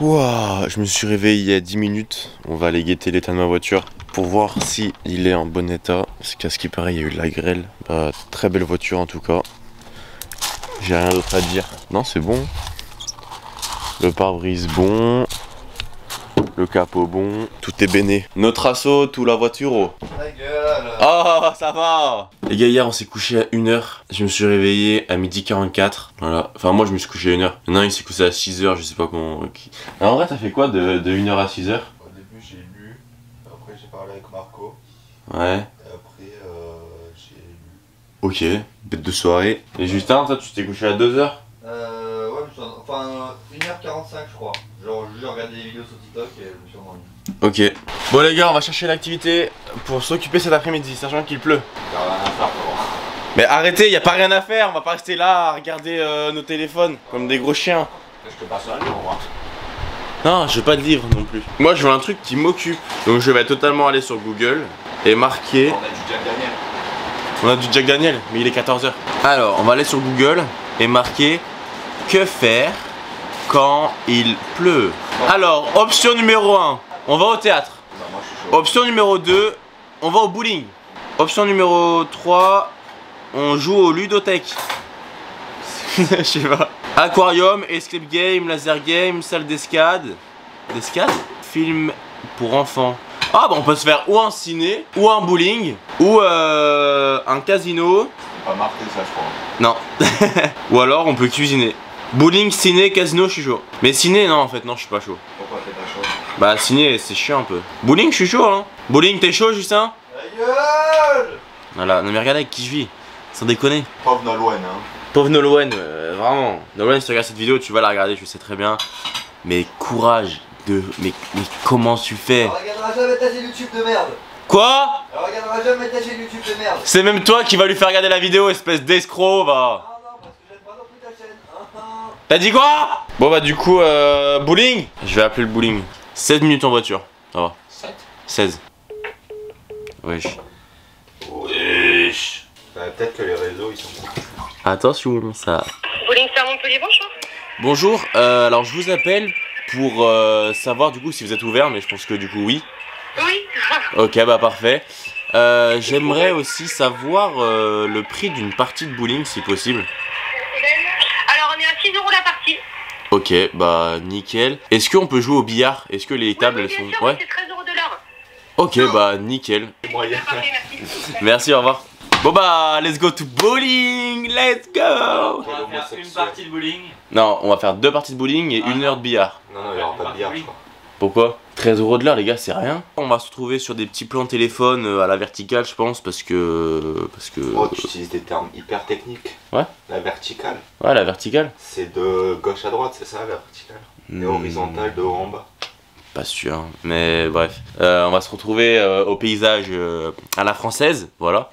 Wouah, je me suis réveillé il y a 10 minutes. On va aller guetter l'état de ma voiture pour voir si il est en bon état. Parce qu'à ce qui paraît, il y a eu de la grêle. Bah, très belle voiture en tout cas. J'ai rien d'autre à dire. Non, c'est bon. Le pare-brise bon. Le capot bon. Tout est béné. Notre assaut, tout la voiture. Oh. Oh, ça va. Les gars, hier on s'est couché à 1h. Je me suis réveillé à 12h44. Voilà. Enfin, moi je me suis couché à 1h. Non, il s'est couché à 6h, je sais pas comment. Alors, en vrai, t'as fait quoi de 1h à 6h? Au début, j'ai lu. Après, j'ai parlé avec Marco. Ouais. Et après, j'ai lu. Ok, bête de soirée. Et Justin, toi, tu t'es couché à 2h? Ouais, enfin 1h45 je crois. Genre j'ai regardé des vidéos sur TikTok et je me suis endormi. Ok. Bon les gars, on va chercher l'activité pour s'occuper cet après-midi, sachant qu'il pleut. Y'a rien à faire pour moi. Mais arrêtez, y a pas rien à faire, on va pas rester là à regarder nos téléphones comme des gros chiens. Je te passe un livre moi. Non, je veux pas de livre non plus. Moi je veux un truc qui m'occupe. Donc je vais totalement aller sur Google et marquer... On a du Jack Daniel. On a du Jack Daniel, mais il est 14h. Alors, on va aller sur Google et marquer que faire quand il pleut. Alors, option numéro 1, on va au théâtre. Bah, moi, je suis chaud. Option numéro 2, on va au bowling. Option numéro 3, on joue au ludothèque. Je sais pas. Aquarium, escape game, laser game, salle d'escade. D'escade? Film pour enfants. Ah bah on peut se faire ou un ciné, ou un bowling, ou un casino. C'est pas marqué ça, je crois. Non. Ou alors on peut cuisiner. Bowling, ciné, casino, je suis chaud. Mais ciné, non en fait, non, je suis pas chaud. Pourquoi t'es pas chaud? Bah ciné, c'est chiant un peu. Bowling, je suis chaud hein. Bowling, t'es chaud Justin? Ta gueule! Voilà, non mais regardez avec qui je vis. Sans déconner. Pauvre Nolwenn hein. Pauvre Nolwenn, vraiment. Nolwenn, si tu regardes cette vidéo, tu vas la regarder, je sais très bien. Mais courage de... Mais comment tu fais? On regardera jamais ta chaîne YouTube de merde. Quoi? On regardera jamais ta chaîne YouTube de merde. C'est même toi qui va lui faire regarder la vidéo, espèce d'escroc, va. Non, parce que j'aime pas non plus ta chaîne. T'as dit quoi? Bon bah du coup bowling. Je vais appeler le bowling. 16 minutes en voiture. Ça va. 7 16. Wesh. Wesh. Bah, peut-être que les réseaux ils sont... Attention ça. Bowling Star Montpellier, bonjour. Bonjour, alors je vous appelle pour savoir du coup si vous êtes ouvert, mais je pense que du coup oui. Oui. Ok bah parfait. J'aimerais aussi savoir le prix d'une partie de bowling si possible. Alors on est à 6 € la partie. Ok bah nickel. Est-ce qu'on peut jouer au billard? Est-ce que les tables elles sont... Sûr, Ouais. c'est 13 € de l'heure. Ok bah nickel. Parfait, merci. Merci, au revoir. Bon bah let's go to bowling, let's go. On va faire une partie de bowling. Non, on va faire 2 parties de bowling et 1 heure de billard. Non, non, il n'y aura pas de billard, je crois. Pourquoi? 13 € de l'heure les gars, c'est rien. On va se retrouver sur des petits plans téléphone à la verticale je pense parce que... Oh, tu utilises des termes hyper techniques. Ouais. La verticale. Ouais, la verticale. C'est de gauche à droite, c'est ça la verticale? Et horizontale de haut en bas. Pas sûr, mais bref. On va se retrouver au paysage à la française, voilà.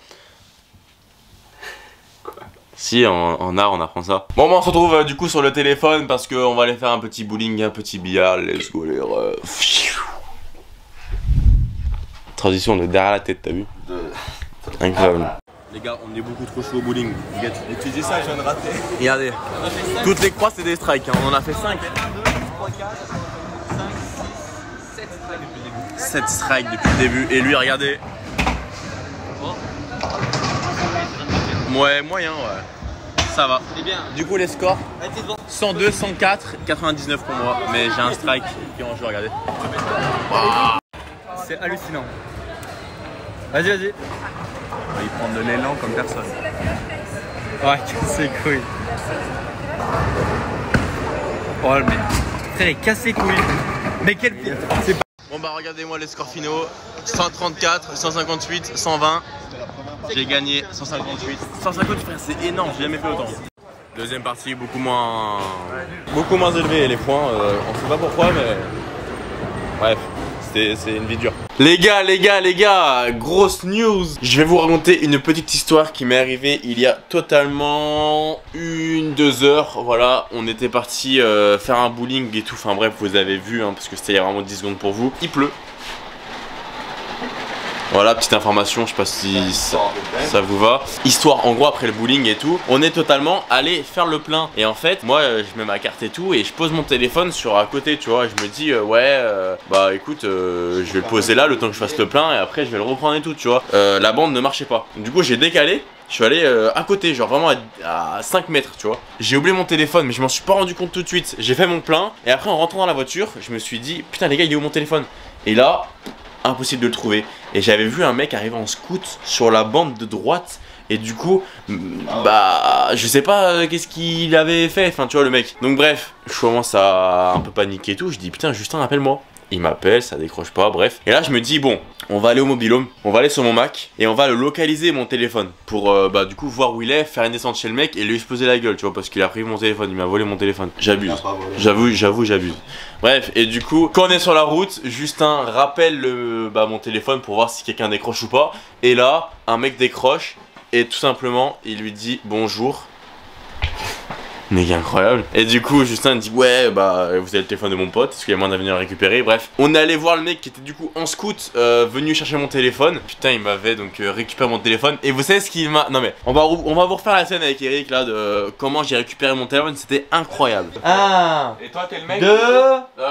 Si, en art, on apprend ça. Bon, bah, on se retrouve du coup sur le téléphone parce qu'on va aller faire un petit bowling, un petit billard. Let's go, les refs. Transition de derrière la tête, t'as vu? Incroyable. Les gars, on est beaucoup trop chaud au bowling. Les gars, tu dis ça, je viens de rater. Regardez, toutes les croix, c'est des strikes. Hein. On en a fait 5. 7 strikes depuis le début. Et lui, regardez. Ouais, moyen, ouais. Ça va. C'est bien. Du coup, les scores 102, 104, 99 pour moi. Mais j'ai un strike qui est en jeu, regardez. Wow. C'est hallucinant. Vas-y, vas-y. Il prend de l'élan comme personne. Ouais, casse les couilles. Oh, le mec. Frère, il casse les couilles. Mais quel pire. C'est pas. Bon, bah, regardez-moi les scores finaux 134, 158, 120. J'ai gagné 158. 158 frère, c'est énorme, j'ai jamais fait autant. Deuxième partie, beaucoup moins élevé les points, on sait pas pourquoi mais... Bref, c'est une vie dure. Les gars, grosse news. Je vais vous raconter une petite histoire qui m'est arrivée il y a totalement 1-2 heures. Voilà, on était parti faire un bowling et tout, enfin bref, vous avez vu hein, parce que c'était il y a vraiment 10 secondes pour vous. Il pleut. Voilà, petite information, je sais pas si ça vous va. Histoire, en gros, après le bowling et tout, on est totalement allé faire le plein. Et en fait, moi, je mets ma carte et tout, et je pose mon téléphone sur à côté, tu vois. Je me dis, bah écoute, je vais le poser là le temps que je fasse le plein, et après, je vais le reprendre et tout, tu vois. La bande ne marchait pas. Du coup, j'ai décalé. Je suis allé à côté, genre vraiment à 5 mètres, tu vois. J'ai oublié mon téléphone, mais je m'en suis pas rendu compte tout de suite. J'ai fait mon plein, et après, en rentrant dans la voiture, je me suis dit, putain, les gars, il est où mon téléphone? Et là... impossible de le trouver. Et j'avais vu un mec arriver en scoot sur la bande de droite. Et du coup, bah, je sais pas qu'est-ce qu'il avait fait. Enfin, tu vois, le mec. Donc, bref, je commence à un peu paniquer et tout. Je dis, putain, Justin, appelle-moi. Il m'appelle, ça décroche pas, bref. Et là, je me dis, bon, on va aller au mobil-home, on va aller sur mon Mac et on va le localiser mon téléphone pour, bah, du coup, voir où il est, faire une descente chez le mec et lui exploser la gueule, tu vois, parce qu'il a pris mon téléphone, il m'a volé mon téléphone. J'abuse. J'avoue, j'abuse. Bref, et du coup, quand on est sur la route, Justin rappelle mon téléphone pour voir si quelqu'un décroche ou pas. Et là, un mec décroche et tout simplement, il lui dit bonjour. Mec incroyable. Et du coup Justin dit ouais bah vous avez le téléphone de mon pote, est-ce qu'il y a moyen de venir le récupérer? Bref, on est allé voir le mec qui était du coup en scoot venu chercher mon téléphone. Putain il m'avait donc récupéré mon téléphone. Et vous savez ce qu'il m'a... Non mais on va vous refaire la scène avec Eric là de comment j'ai récupéré mon téléphone. C'était incroyable. 1. Et toi t'es le mec? 2.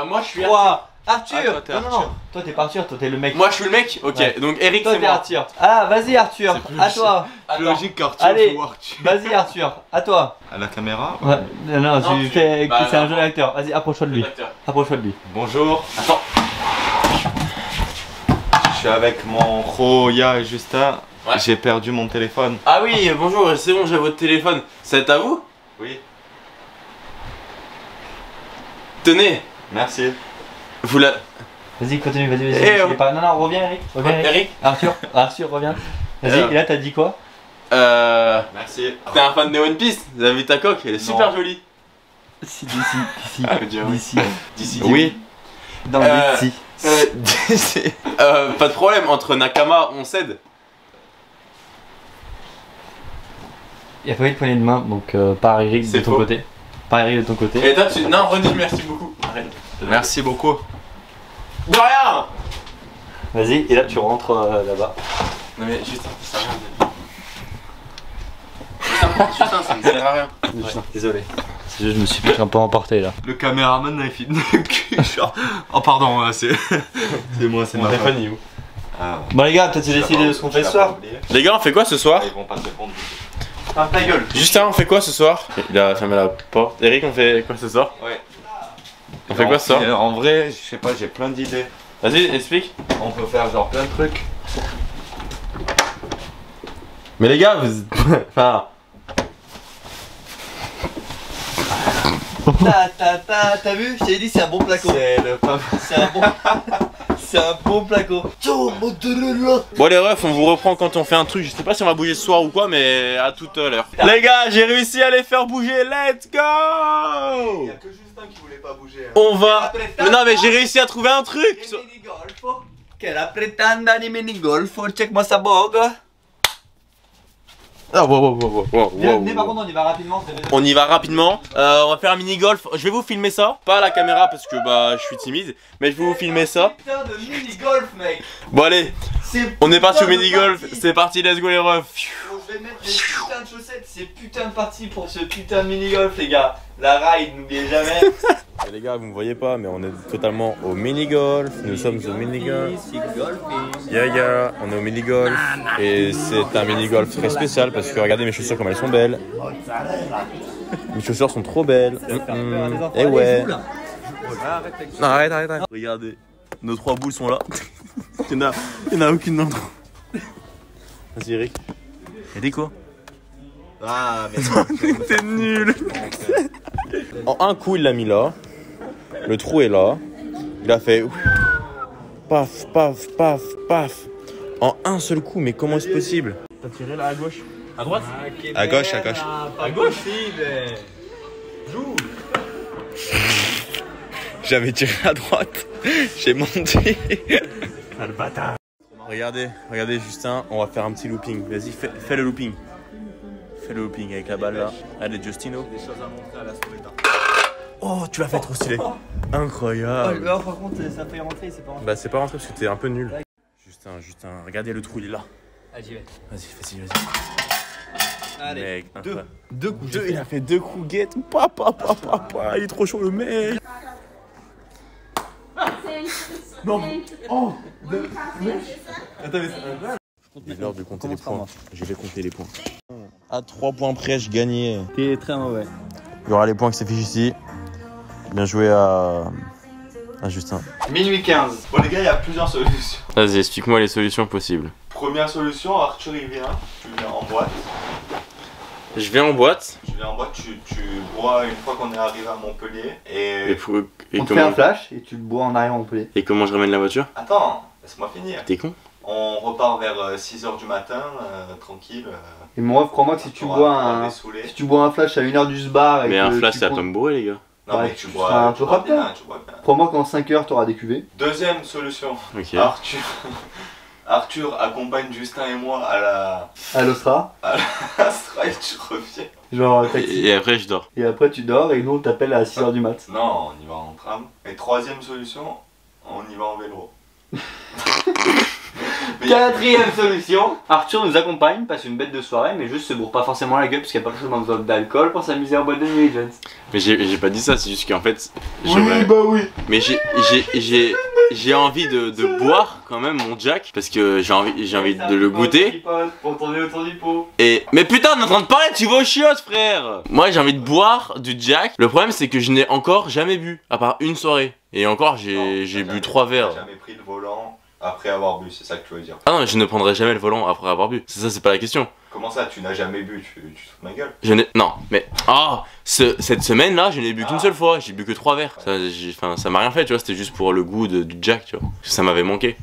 Moi je suis 3. Arthur. Ah, toi, t'es Arthur. Non, toi t'es pas Arthur, toi t'es le mec. Moi je suis le mec. Ok, ouais. Donc Eric toi c'est t'es moi. Arthur. Ah vas-y Arthur, à toi. C'est logique qu'Arthur. Allez, vas-y Arthur, à toi. À la caméra? Ouais. Non, tu fais. Bah, c'est un jeu d'acteur. Vas-y, approche-toi de lui. Approche-toi de lui. Bonjour. Attends. Je suis avec mon Roya et Justin. Ouais. J'ai perdu mon téléphone. Ah oui, bonjour, c'est bon, j'ai votre téléphone. C'est à vous? Oui. Tenez. Merci. Vous la... Vas-y, continue, vas-y. Eh, oh. Non, reviens Eric. Reviens, Eric. Arthur, reviens. Vas-y, et là t'as dit quoi? Merci. T'es un fan de One Piece? Vous avez vu ta coque? Elle est super jolie. Si, d'ici. D'ici. Oui. Non, d'ici. Pas de problème, entre Nakama, on cède. Il a pas eu de poignée de main, donc par Eric de ton côté. Pareil de ton côté. Et toi, tu. Non, redis merci beaucoup. Arrête. Merci beaucoup. De rien. Vas-y, et là tu rentres là-bas. Non, mais juste, ça sert à rien. Juste, ça ne sert à rien. Ouais, désolé. C'est juste, je me suis un peu emporté là. Le caméraman a filmé le cul, genre. Oh, pardon, c'est. C'est moi, c'est ma faute. Où Bon, les gars, peut-être c'est décidé de ce qu'on fait ce soir. Les gars, on fait quoi ce soir? Ils vont pas te répondre. Ferme ta gueule. Justin, on fait quoi ce soir? Il a fermé la porte. Eric, on fait quoi ce soir? Ouais. On fait quoi ce soir? En vrai, je sais pas, j'ai plein d'idées. Vas-y, explique. On peut faire genre plein de trucs. Mais les gars, vous. Enfin. T'as vu? Je t'ai dit, c'est un bon placo. C'est un bon placo. Bon les refs, on vous reprend quand on fait un truc. Je sais pas si on va bouger ce soir ou quoi, mais à toute l'heure. Les gars, j'ai réussi à les faire bouger. Let's go! Il y a que Justin qui voulait pas bouger. Hein. On va. Mais non, mais j'ai réussi à trouver un truc. Que la pretenda di minigolfo, check-moi sa bogue. Ah, wow. Venez, par contre, on y va rapidement. On y va rapidement. On va faire un mini golf. Je vais vous filmer ça. Pas à la caméra parce que bah je suis timide. Mais je vais vous filmer ça. Putain de mini golf, mec. Bon allez, on est parti au mini golf. C'est parti, let's go les refs. Je vais mettre des putains de chaussettes. C'est putain de parti pour ce putain de mini golf, les gars. La ride, n'oubliez jamais. Et les gars, vous me voyez pas, mais on est totalement au mini golf. Nous sommes au mini golf. Yeah, on est au mini golf. Et c'est un mini golf très spécial parce que regardez mes chaussures comme elles sont belles. Mes chaussures sont trop belles. Et ouais. Non, arrête. Regardez, nos 3 boules sont là. Il y en a aucune d'entre eux. Vas-y Eric. Y'a des quoi? Ah, mais t'es nul. En un coup, il l'a mis là. Le trou est là. Il a fait paf. En un seul coup, mais comment est-ce possible? T'as tiré là à gauche? À droite? à gauche. À gauche? Joue. J'avais tiré à droite. J'ai menti. Ah, le bâtard. Regardez Justin, on va faire un petit looping. Vas-y, fais le looping. Fais le looping avec la balle là. Allez Justino. Des choses à montrer à la Soledad. Oh, tu l'as fait trop stylé. Incroyable. Oh, par contre, ça fait rentrer, c'est pas rentré. Bah c'est pas rentré parce que t'es un peu nul. Justin, regardez le trou, il est là. Ah, j'y vais. Vas-y. Allez, mec, deux coups. Il a fait 2 coups, guette. Il est trop chaud le mec. Non. Oh. Attends, mais c'est l'heure de compter les points. Je vais compter les points. À 3 points près, je gagnais. T'es très mauvais. Il y aura les points qui s'affichent ici. Bien joué à Justin. Minuit 15. Bon les gars, il y a plusieurs solutions. Vas-y, explique-moi les solutions possibles. Première solution, Arthur il vient. Tu viens en boîte. Je vais en boîte. Tu bois une fois qu'on est arrivé à Montpellier. Et On te fait un flash et tu le bois en arrière à Montpellier. Et comment je ramène la voiture? Attends, laisse-moi finir. T'es con? On repart vers 6h du matin, tranquille. Et mon ref, crois-moi que si tu bois un flash à 1h du sbar. Mais un flash, ça va pas me bourrer, les gars. Non, mais tu bois bien. Crois-moi qu'en 5 heures, t'auras des cuvées. Deuxième solution. Ok. Arthur accompagne Justin et moi à l'Ostra. À l'Ostra et tu reviens. Genre taxi. Et après, je dors. Et après, tu dors et nous, on t'appelle à 6h du mat. Non, on y va en tram. Et troisième solution, on y va en vélo. Quatrième solution, Arthur nous accompagne, passe une bête de soirée, mais juste se bourre pas forcément la gueule parce qu'il n'y a pas forcément besoin d'alcool pour s'amuser en boîte de nuit, Jones. Mais j'ai pas dit ça, c'est juste qu'en fait. Oui. Mais j'ai envie de boire quand même mon Jack parce que j'ai envie de le goûter. Pour tourner autour du pot. Mais putain, on est en train de parler, tu vas aux chiottes, frère. Moi, j'ai envie de boire du Jack. Le problème, c'est que je n'ai encore jamais bu, à part une soirée. Et encore, j'ai bu 3 verres. J'ai jamais pris le volant après avoir bu, c'est ça que tu veux dire? Ah non, je ne prendrai jamais le volant après avoir bu. C'est pas la question. Comment ça, tu n'as jamais bu? Tu te fous de ma gueule? Non, mais. Cette semaine-là, je n'ai bu qu'une seule fois. J'ai bu que 3 verres. Ça m'a rien fait, tu vois. C'était juste pour le goût du Jack, tu vois. Ça m'avait manqué.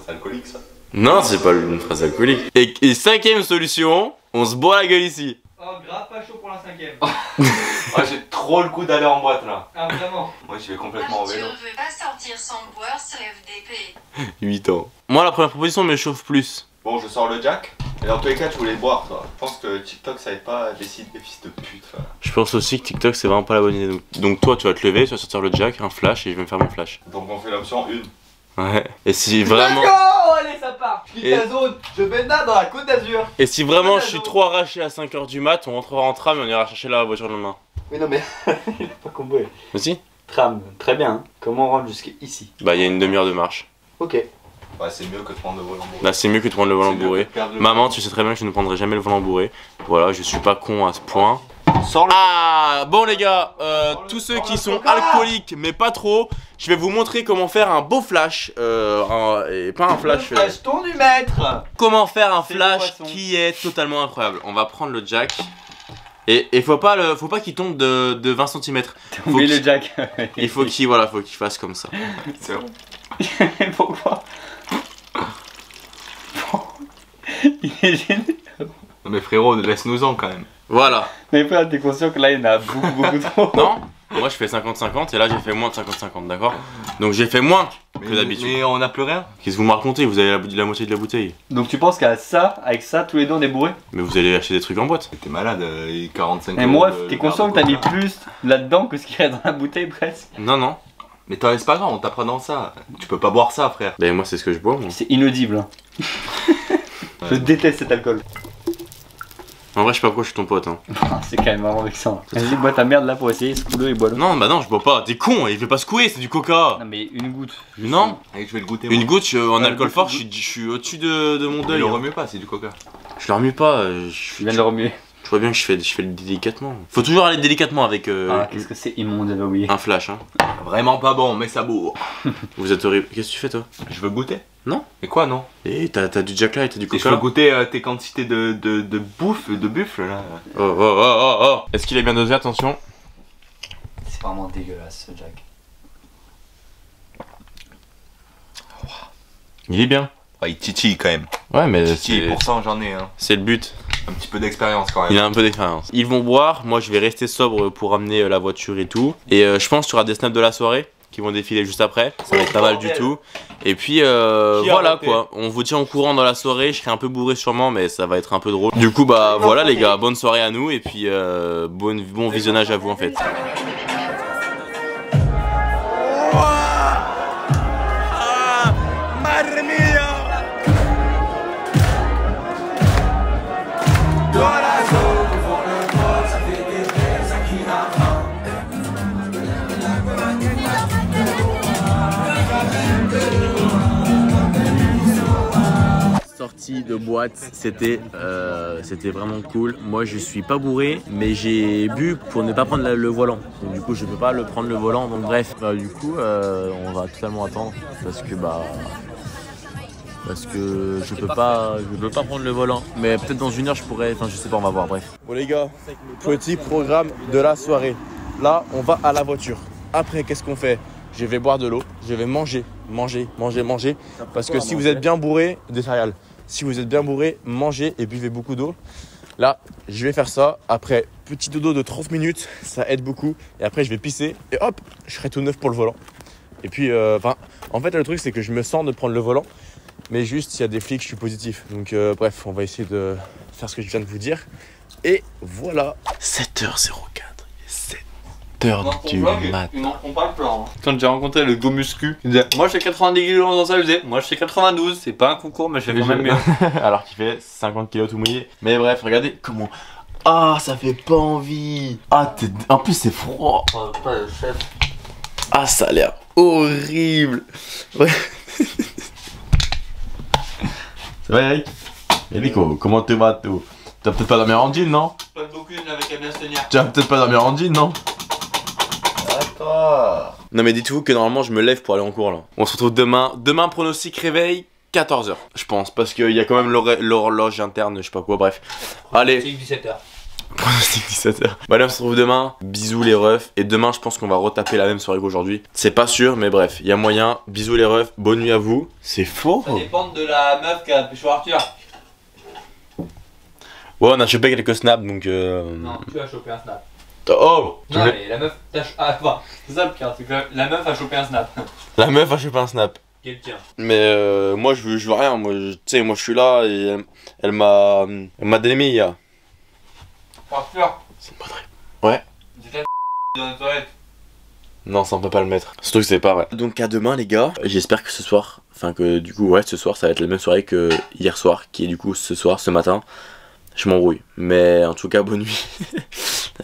C'est alcoolique, ça? Non, c'est pas une phrase alcoolique. Et 5ème solution, on se boit la gueule ici. Oh, grave pas chaud pour la 5ème. Oh, j'ai trop le goût d'aller en boîte là. Ah, vraiment? Moi, j'y vais complètement en vélo. Arthur veut pas sortir sans boire, ce FDP. 8 ans. Moi, la première proposition me chauffe plus. Bon, je sors le Jack. Et dans tous les cas, tu voulais le boire, toi. Je pense que que TikTok ça aide pas à décider des fils de pute. Je pense aussi que TikTok c'est vraiment pas la bonne idée. Donc toi tu vas te lever, tu vas sortir le jack, un flash et je vais me faire mon flash. Donc on fait l'option 1. Ouais. Et si vraiment. D'accord, allez, ça part. Je quitte la zone de Benda dans la Côte d'Azur. Et si vraiment je suis trop arraché à 5h du mat, on rentrera en tram et on ira chercher la voiture le lendemain. Oui, non, mais il a pas compris. Mais si. Tram, très bien. Comment on rentre jusqu'ici? Bah, il y a une demi-heure de marche. Ok. Ouais, c'est mieux que de prendre le volant bourré. Là, c'est mieux que de prendre le volant bourré. Maman, tu sais très bien que je ne prendrai jamais le volant bourré. Voilà, je suis pas con à ce point. Ah, bon les gars, tous ceux qui sont alcooliques mais pas trop, je vais vous montrer comment faire un beau flash, et pas un flash. Ton du maître. Comment faire un flash qui est totalement incroyable. On va prendre le jack. Et faut pas qu'il tombe de 20 cm. Oui, le jack. Il faut qu'il voilà, faut qu'il fasse comme ça. C'est bon. Pourquoi? Il est génial. Non mais frérot, laisse-nous-en quand même. Voilà. Mais frère, t'es conscient que là il y en a beaucoup trop. Non, moi je fais 50-50 et là j'ai fait moins de 50-50, d'accord? Donc j'ai fait moins que d'habitude. Mais on n'a plus rien. Qu'est-ce que vous me racontez? Vous avez la moitié de la bouteille. Donc tu penses qu'à ça, avec ça, tous les deux on est bourrés? Mais vous allez acheter des trucs en boîte. T'es malade, 45 Et moi, t'es conscient que t'as mis plus là-dedans que ce qu'il y a dans la bouteille presque? Non, non. Mais toi, c'est pas grave, on t'apprend dans ça. Tu peux pas boire ça, frère. Ben moi c'est ce que je bois moi. C'est inaudible. Hein. Je déteste cet alcool. En vrai je sais pas pourquoi je suis ton pote hein. C'est quand même marrant avec ça. Vas-y, bois ta merde là pour essayer, secoue-le et bois-le. Non bah non je bois pas, t'es con, il fait pas secouer, c'est du coca. Non mais une goutte. Non. Allez, je vais le goûter. Une goutte en alcool fort, je suis au-dessus de mon deuil. Je le remue pas, c'est du coca. Je le remue pas, je viens de le remuer. Je vois bien que je fais le délicatement. Faut toujours aller délicatement avec ah qu'est-ce que c'est immonde, j'avais oublié. un flash hein. Vraiment pas bon, mais ça bourre. Vous êtes horrible. Qu'est-ce que tu fais toi? Je veux goûter. Non. Mais quoi non? Et t'as du Jack là et t'as du Et coca je veux là. goûter tes quantités de bouffe, de buffle là. Oh. Est-ce qu'il est bien dosé? Attention. C'est vraiment dégueulasse ce Jack. Il est bien. Ouais, il titille quand même. Ouais mais Titille, pourcent j'en ai hein. c'est le but. Un petit peu d'expérience quand même. Il a un peu d'expérience. Ils vont boire, moi je vais rester sobre pour amener la voiture et tout. Et je pense qu'il y aura des snaps de la soirée qui vont défiler juste après. Ça va être pas mal du tout. Et puis voilà quoi, on vous tient au courant dans la soirée. Je serai un peu bourré sûrement mais ça va être un peu drôle. Du coup bah voilà les gars, bonne soirée à nous et puis bon visionnage à vous en fait. Sortie de boîte, c'était vraiment cool. Moi je suis pas bourré mais j'ai bu pour ne pas prendre le volant. Donc du coup je peux pas prendre le volant donc bref. Du coup on va totalement attendre parce que je peux pas prendre le volant. Mais peut-être dans une heure je pourrais, enfin je sais pas, on va voir, bref. Bon les gars, petit programme de la soirée. Là on va à la voiture. Après qu'est-ce qu'on fait? Je vais boire de l'eau, je vais manger. Parce que si vous êtes bien bourré, des céréales. Si vous êtes bien bourré, mangez et buvez beaucoup d'eau. Là, je vais faire ça. Après, petit dodo de 30 minutes, ça aide beaucoup. Et après, je vais pisser et hop, je serai tout neuf pour le volant. Et puis, en fait, le truc, c'est que je me sens de prendre le volant. Mais juste, s'il y a des flics, je suis positif. Donc, bref, on va essayer de faire ce que je viens de vous dire. Et voilà. 7h04. Du mat. On parle plan. Quand j'ai rencontré le go muscu, il disait moi je fais 90 kg dans ça, je disais moi je fais 92, c'est pas un concours mais je fais quand même mieux. Alors qu'il fait 50 kg tout mouillé. Mais bref, regardez comment. Ah, ça fait pas envie. Ah, en plus c'est froid. Ah, ça a l'air horrible. Ouais. Ça va Eric? Eric, comment tu vas toi? Tu vas peut-être pas dormir en jean, non? Pas beaucoup, il n'avait qu'à bien se tenir. Tu vas peut-être pas dormir en jean, non? Non mais dites-vous que normalement je me lève pour aller en cours là. On se retrouve demain. Demain pronostic réveil 14h je pense. Parce qu'il y a quand même l'horloge interne, je sais pas quoi, bref. Allez. Pronostic 17h. Pronostic 17h. Bah allez on se retrouve demain. Bisous les refs. Et demain je pense qu'on va retaper la même soirée qu'aujourd'hui. C'est pas sûr mais bref, il y a moyen. Bisous les refs, bonne nuit à vous. C'est faux. Ça dépend de la meuf qui a pécho Arthur. Ouais on a chopé quelques snaps donc Non, tu as chopé un snap. Oh! Non mais la meuf c'est ça le pire, c'est que la meuf a chopé un snap. La meuf a chopé un snap. Quel tien? Mais moi je veux rien, moi tu sais moi je suis là et elle m'a donné Parfeur. C'est une bonne réponse. Ouais. J'étais dans les toilettes. Non, ça on peut pas le mettre. Surtout que c'est pas vrai. Donc à demain les gars. J'espère que ce soir, enfin que du coup ouais ce soir ça va être la même soirée que hier soir, qui est du coup ce soir, ce matin. Je m'embrouille. Mais en tout cas bonne nuit.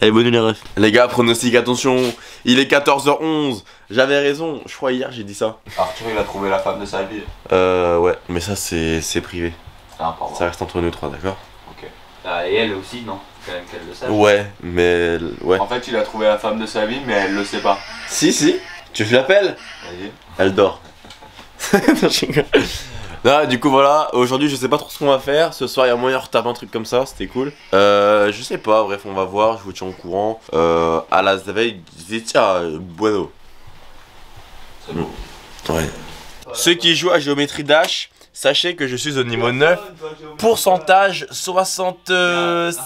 Allez bonne nuit les refs. Les gars pronostic attention. Il est 14h11. J'avais raison. Je crois hier j'ai dit ça. Arthur il a trouvé la femme de sa vie. Ouais. Mais ça c'est privé. Ah pardon. Ça reste entre nous trois, d'accord? Ok. Ah, et elle aussi non? Quand même qu'elle le sache. Ouais, mais ouais. En fait il a trouvé la femme de sa vie mais elle le sait pas. Si. Tu l'appelles? Vas-y. Elle dort. Non, du coup voilà, aujourd'hui je sais pas trop ce qu'on va faire. Ce soir il y a moyen de retaper un truc comme ça, c'était cool. Je sais pas, bref on va voir, je vous tiens au courant. À la veille, bueno. C'est beau. Ouais. Ceux qui jouent à géométrie dash, sachez que je suis au niveau 9. Pourcentage 76.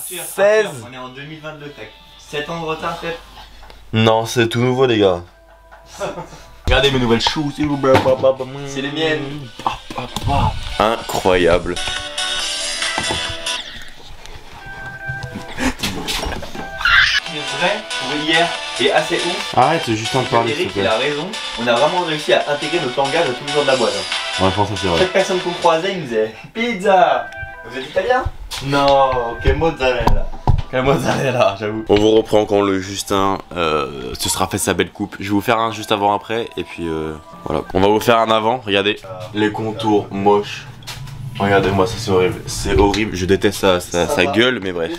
On est en 2022, t'as 7 ans de retard peut-être. Non, c'est tout nouveau les gars. Regardez mes nouvelles shoes. C'est les miennes. Incroyable. C'est vrai, pour hier, et assez ouf. Arrête, juste en parler. Eric il a raison, on a vraiment réussi à intégrer notre langage à tous les jours de la boîte. Ouais, franchement c'est vrai. Chaque personne qu'on croisait, il nous disait pizza. Vous êtes italien? Non, que mozzarella. Quelle mozzarella, j'avoue. On vous reprend quand le Justin se sera fait sa belle coupe. Je vais vous faire un juste avant après et puis voilà. On va vous faire un avant, regardez. Les contours moches. Regardez-moi ça, c'est horrible. C'est horrible, je déteste sa gueule, mais bref.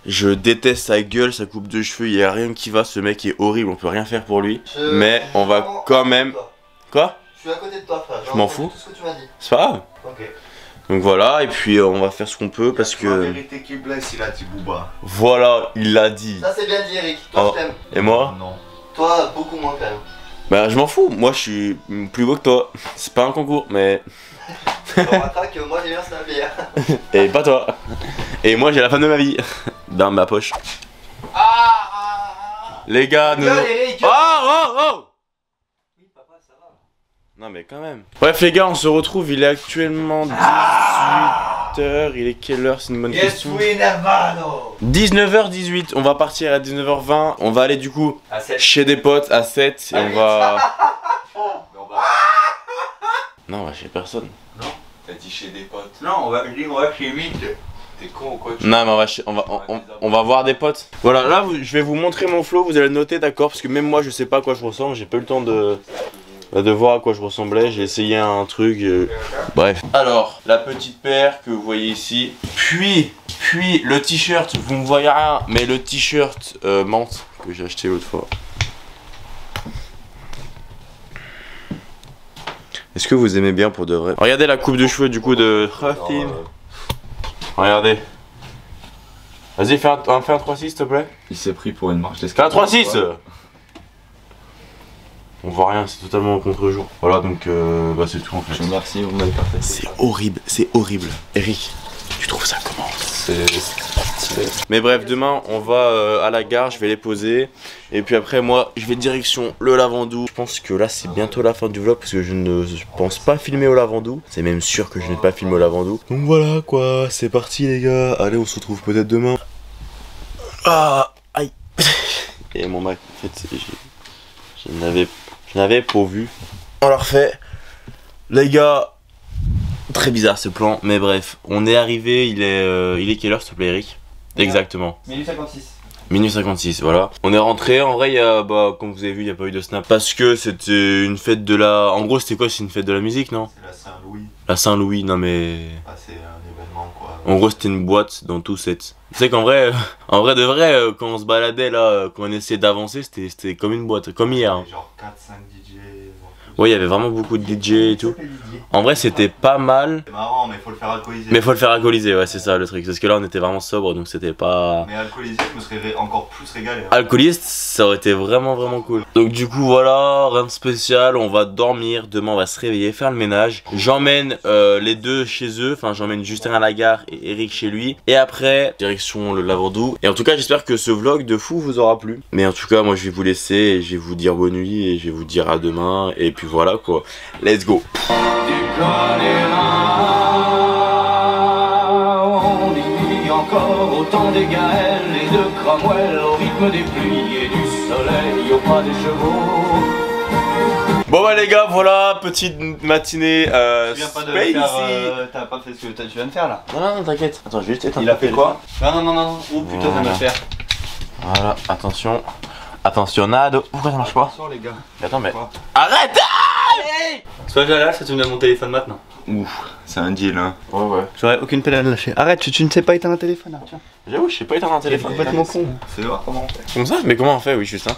Je déteste sa gueule, sa coupe de cheveux, il n'y a rien qui va, ce mec est horrible, on peut rien faire pour lui. Mais on va quand même... Quoi? Je suis à côté de toi frère. Je m'en fous. Tout ce que tu m'as dit. C'est pas grave. Ok. Donc voilà, et puis on va faire ce qu'on peut parce que... La vérité qui blesse, il a dit Booba. Voilà, il l'a dit. Ça c'est bien dit Eric, toi Oh. je t'aime. Et moi? Non. Toi beaucoup moins quand même. Bah je m'en fous, moi je suis plus beau que toi. C'est pas un concours, mais... On rattrape que moi j'ai bien snapper. Et pas toi. Et moi j'ai la femme de ma vie. Dans ma poche. Les gars, nous... Eric. Oh. Non mais quand même. Bref les gars, on se retrouve, il est actuellement 18h, il est quelle heure? C'est une bonne question. 19h18, on va partir à 19h20, on va aller du coup chez des potes à 7 et on va... Non, on va chez personne. Non, t'as dit chez des potes. Non, on va chez 8. T'es con ou quoi? Non mais on va voir des potes. Voilà, là je vais vous montrer mon flow, vous allez le noter, d'accord? Parce que même moi je sais pas à quoi je ressemble, j'ai pas eu le temps de voir à quoi je ressemblais, j'ai essayé un truc, bref. Alors, la petite paire que vous voyez ici, puis le t-shirt, vous ne voyez rien, mais le t-shirt menthe que j'ai acheté l'autre fois. Est-ce que vous aimez bien pour de vrai? Regardez la coupe de cheveux du coup de Rathine. Regardez. Vas-y, fais un 3-6 s'il te plaît. Il s'est pris pour une marche Fais d'escalier. un 3-6. On voit rien, c'est totalement au contre-jour. Voilà, donc bah c'est tout en fait. Merci, vous m'avez partagé. C'est horrible, c'est horrible. Eric, tu trouves ça comment? C'est stylé. Mais bref, demain on va à la gare, je vais les poser. Et puis après moi, je vais direction le Lavandou. Je pense que là c'est bientôt la fin du vlog parce que je ne pense pas filmer au Lavandou. C'est même sûr que je n'ai pas filmé au Lavandou. Donc voilà quoi, c'est parti les gars. Allez, on se retrouve peut-être demain. Ah, aïe. Et mon Mac, en fait, je n'avais pas vu. On leur fait. Les gars, très bizarre ce plan, mais bref, on est arrivé, il est quelle heure s'il te plaît Eric? Exactement. Minuit 56. Minuit 56, voilà. On est rentré, en vrai, bah, comme vous avez vu, il n'y a pas eu de snap. Parce que c'était une fête de la... En gros, c'était quoi? C'est une fête de la musique, non? C'est la Saint-Louis. La Saint-Louis, non mais... Ah, c'est un événement quoi. En gros, c'était une boîte dans tout cette... Tu sais qu'en vrai, de vrai, quand on se baladait là, quand on essayait d'avancer, c'était comme une boîte, comme hier. Hein. Genre 4-5 DJ. Ouais, il y avait vraiment beaucoup de DJ et tout. En vrai, c'était pas mal. C'est marrant, mais faut le faire alcooliser. Mais faut le faire alcooliser, ouais, c'est ça le truc. Parce que là, on était vraiment sobre, donc c'était pas... Mais alcoolisé, je me serais encore plus régalé. Hein. Alcooliste, ça aurait été vraiment cool. Donc du coup, voilà, rien de spécial. On va dormir, demain on va se réveiller, faire le ménage. J'emmène les deux chez eux. Enfin, j'emmène Justin à la gare et Eric chez lui. Et après, direction le Lavandou. Et en tout cas, j'espère que ce vlog de fou vous aura plu. Mais en tout cas, moi je vais vous laisser et je vais vous dire bonne nuit et je vais vous dire à demain. Et puis voilà quoi, let's go. Encore autant des Gaëls et de à moelle au rythme des pluies et du soleil au pas des chevaux. Bon bah les gars, voilà, petite matinée Tu viens pas de space faire, ici. t'as pas fait ce que tu viens de faire là. Non, t'inquiète. Attends, je vais juste éteindre. Il a fait quoi? Non. Oh putain, ça va faire. Voilà, attention. Attention, Nado. Pourquoi ça marche pas? Attention les gars. Attends, mais... Arrête! Soit je la lâche, soit tu me donnes mon téléphone maintenant. Ouf, c'est un deal hein. Ouais. J'aurais aucune peine à le lâcher. Arrête, tu ne sais pas éteindre un téléphone, tiens. J'avoue, je sais pas éteindre un téléphone. Complètement con. Fais voir comment on fait. Comme ça? Mais comment on fait, oui, Justin?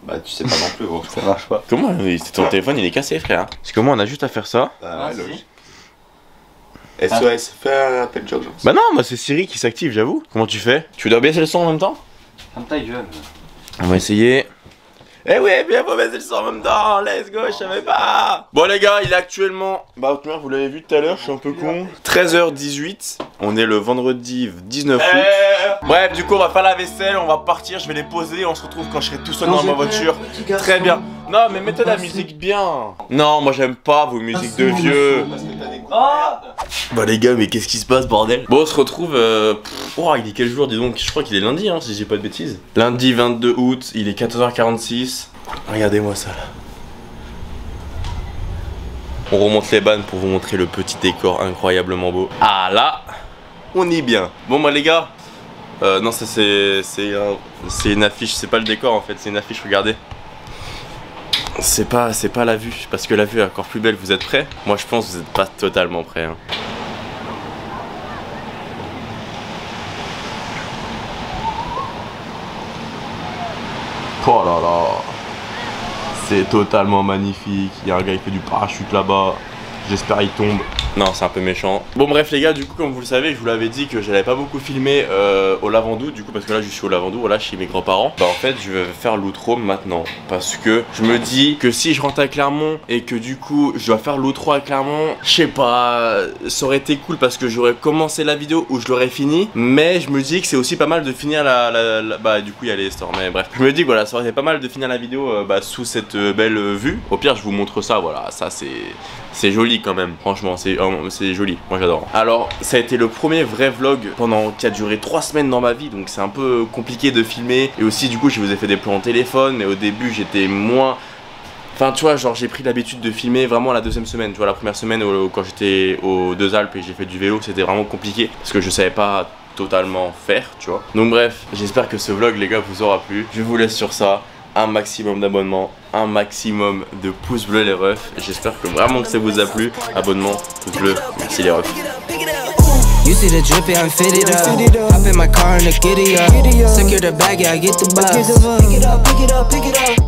Bah tu sais pas non plus gros. Ça marche pas. Comment? Ton téléphone il est cassé, frère. Parce que moi on a juste à faire ça. Bah ouais, logique. SOS, fais un appel d'urgence. Bah non, moi c'est Siri qui s'active, j'avoue. Comment tu fais? Tu dois baisser le son en même temps? Ferme ta gueule. On va essayer. Eh ouais, bien faut baisser le son en même temps, let's go, je savais pas. Bon les gars, il est actuellement, bah Outmer, vous l'avez vu tout à l'heure, je suis un peu con, 13h18, on est le vendredi 19 août. Bref, du coup on va faire la vaisselle, on va partir, je vais les poser, on se retrouve quand je serai tout seul dans ma voiture. Très bien. Non mais mettez la musique bien. Non, moi j'aime pas vos musiques de vieux. Bah les gars, mais qu'est-ce qui se passe bordel? Bon, on se retrouve, oh, il est quel jour dis donc? Je crois qu'il est lundi hein, si j'ai pas de bêtises. Lundi 22 août, il est 14h46. Regardez-moi ça là. On remonte les bannes pour vous montrer le petit décor incroyablement beau. Ah là, on y est bien. Bon bah les gars, non ça c'est une affiche, c'est pas le décor en fait, c'est une affiche, regardez. C'est pas la vue, parce que la vue est encore plus belle, vous êtes prêts? Moi je pense que vous êtes pas totalement prêts hein. Oh là là, c'est totalement magnifique. Il y a un gars qui fait du parachute là-bas. J'espère qu'il tombe. Non, c'est un peu méchant. Bon bref les gars, du coup comme vous le savez, je vous l'avais dit que j'allais pas beaucoup filmer au Lavandou. Du coup parce que là je suis au Lavandou, voilà, chez mes grands-parents. Bah en fait je vais faire l'outro maintenant. Parce que je me dis que si je rentre à Clermont et que du coup je dois faire l'outro à Clermont, je sais pas, ça aurait été cool parce que j'aurais commencé la vidéo où je l'aurais fini. Mais je me dis que c'est aussi pas mal de finir bah du coup il y a les stores, mais bref. Je me dis que voilà, ça aurait été pas mal de finir la vidéo sous cette belle vue. Au pire je vous montre ça, voilà, ça c'est joli quand même, franchement, c'est joli, moi j'adore. Alors, ça a été le premier vrai vlog qui a duré 3 semaines dans ma vie, donc c'est un peu compliqué de filmer. Et aussi, du coup, je vous ai fait des plans en téléphone, mais au début, j'étais moins... Enfin, tu vois, genre, j'ai pris l'habitude de filmer vraiment la deuxième semaine. Tu vois, la première semaine, quand j'étais aux Deux Alpes et j'ai fait du vélo, c'était vraiment compliqué, parce que je savais pas totalement faire, tu vois. Donc bref, j'espère que ce vlog, les gars, vous aura plu. Je vous laisse sur ça. Un maximum d'abonnements, un maximum de pouces bleus les refs. J'espère que vraiment que ça vous a plu. Abonnement, pouce bleu, merci les refs. You see the drippy, I'm fitted up. Hop in my car and the giddy up. Secure the bag, yeah, I get the bus. Pick it up, pick it up, pick it up.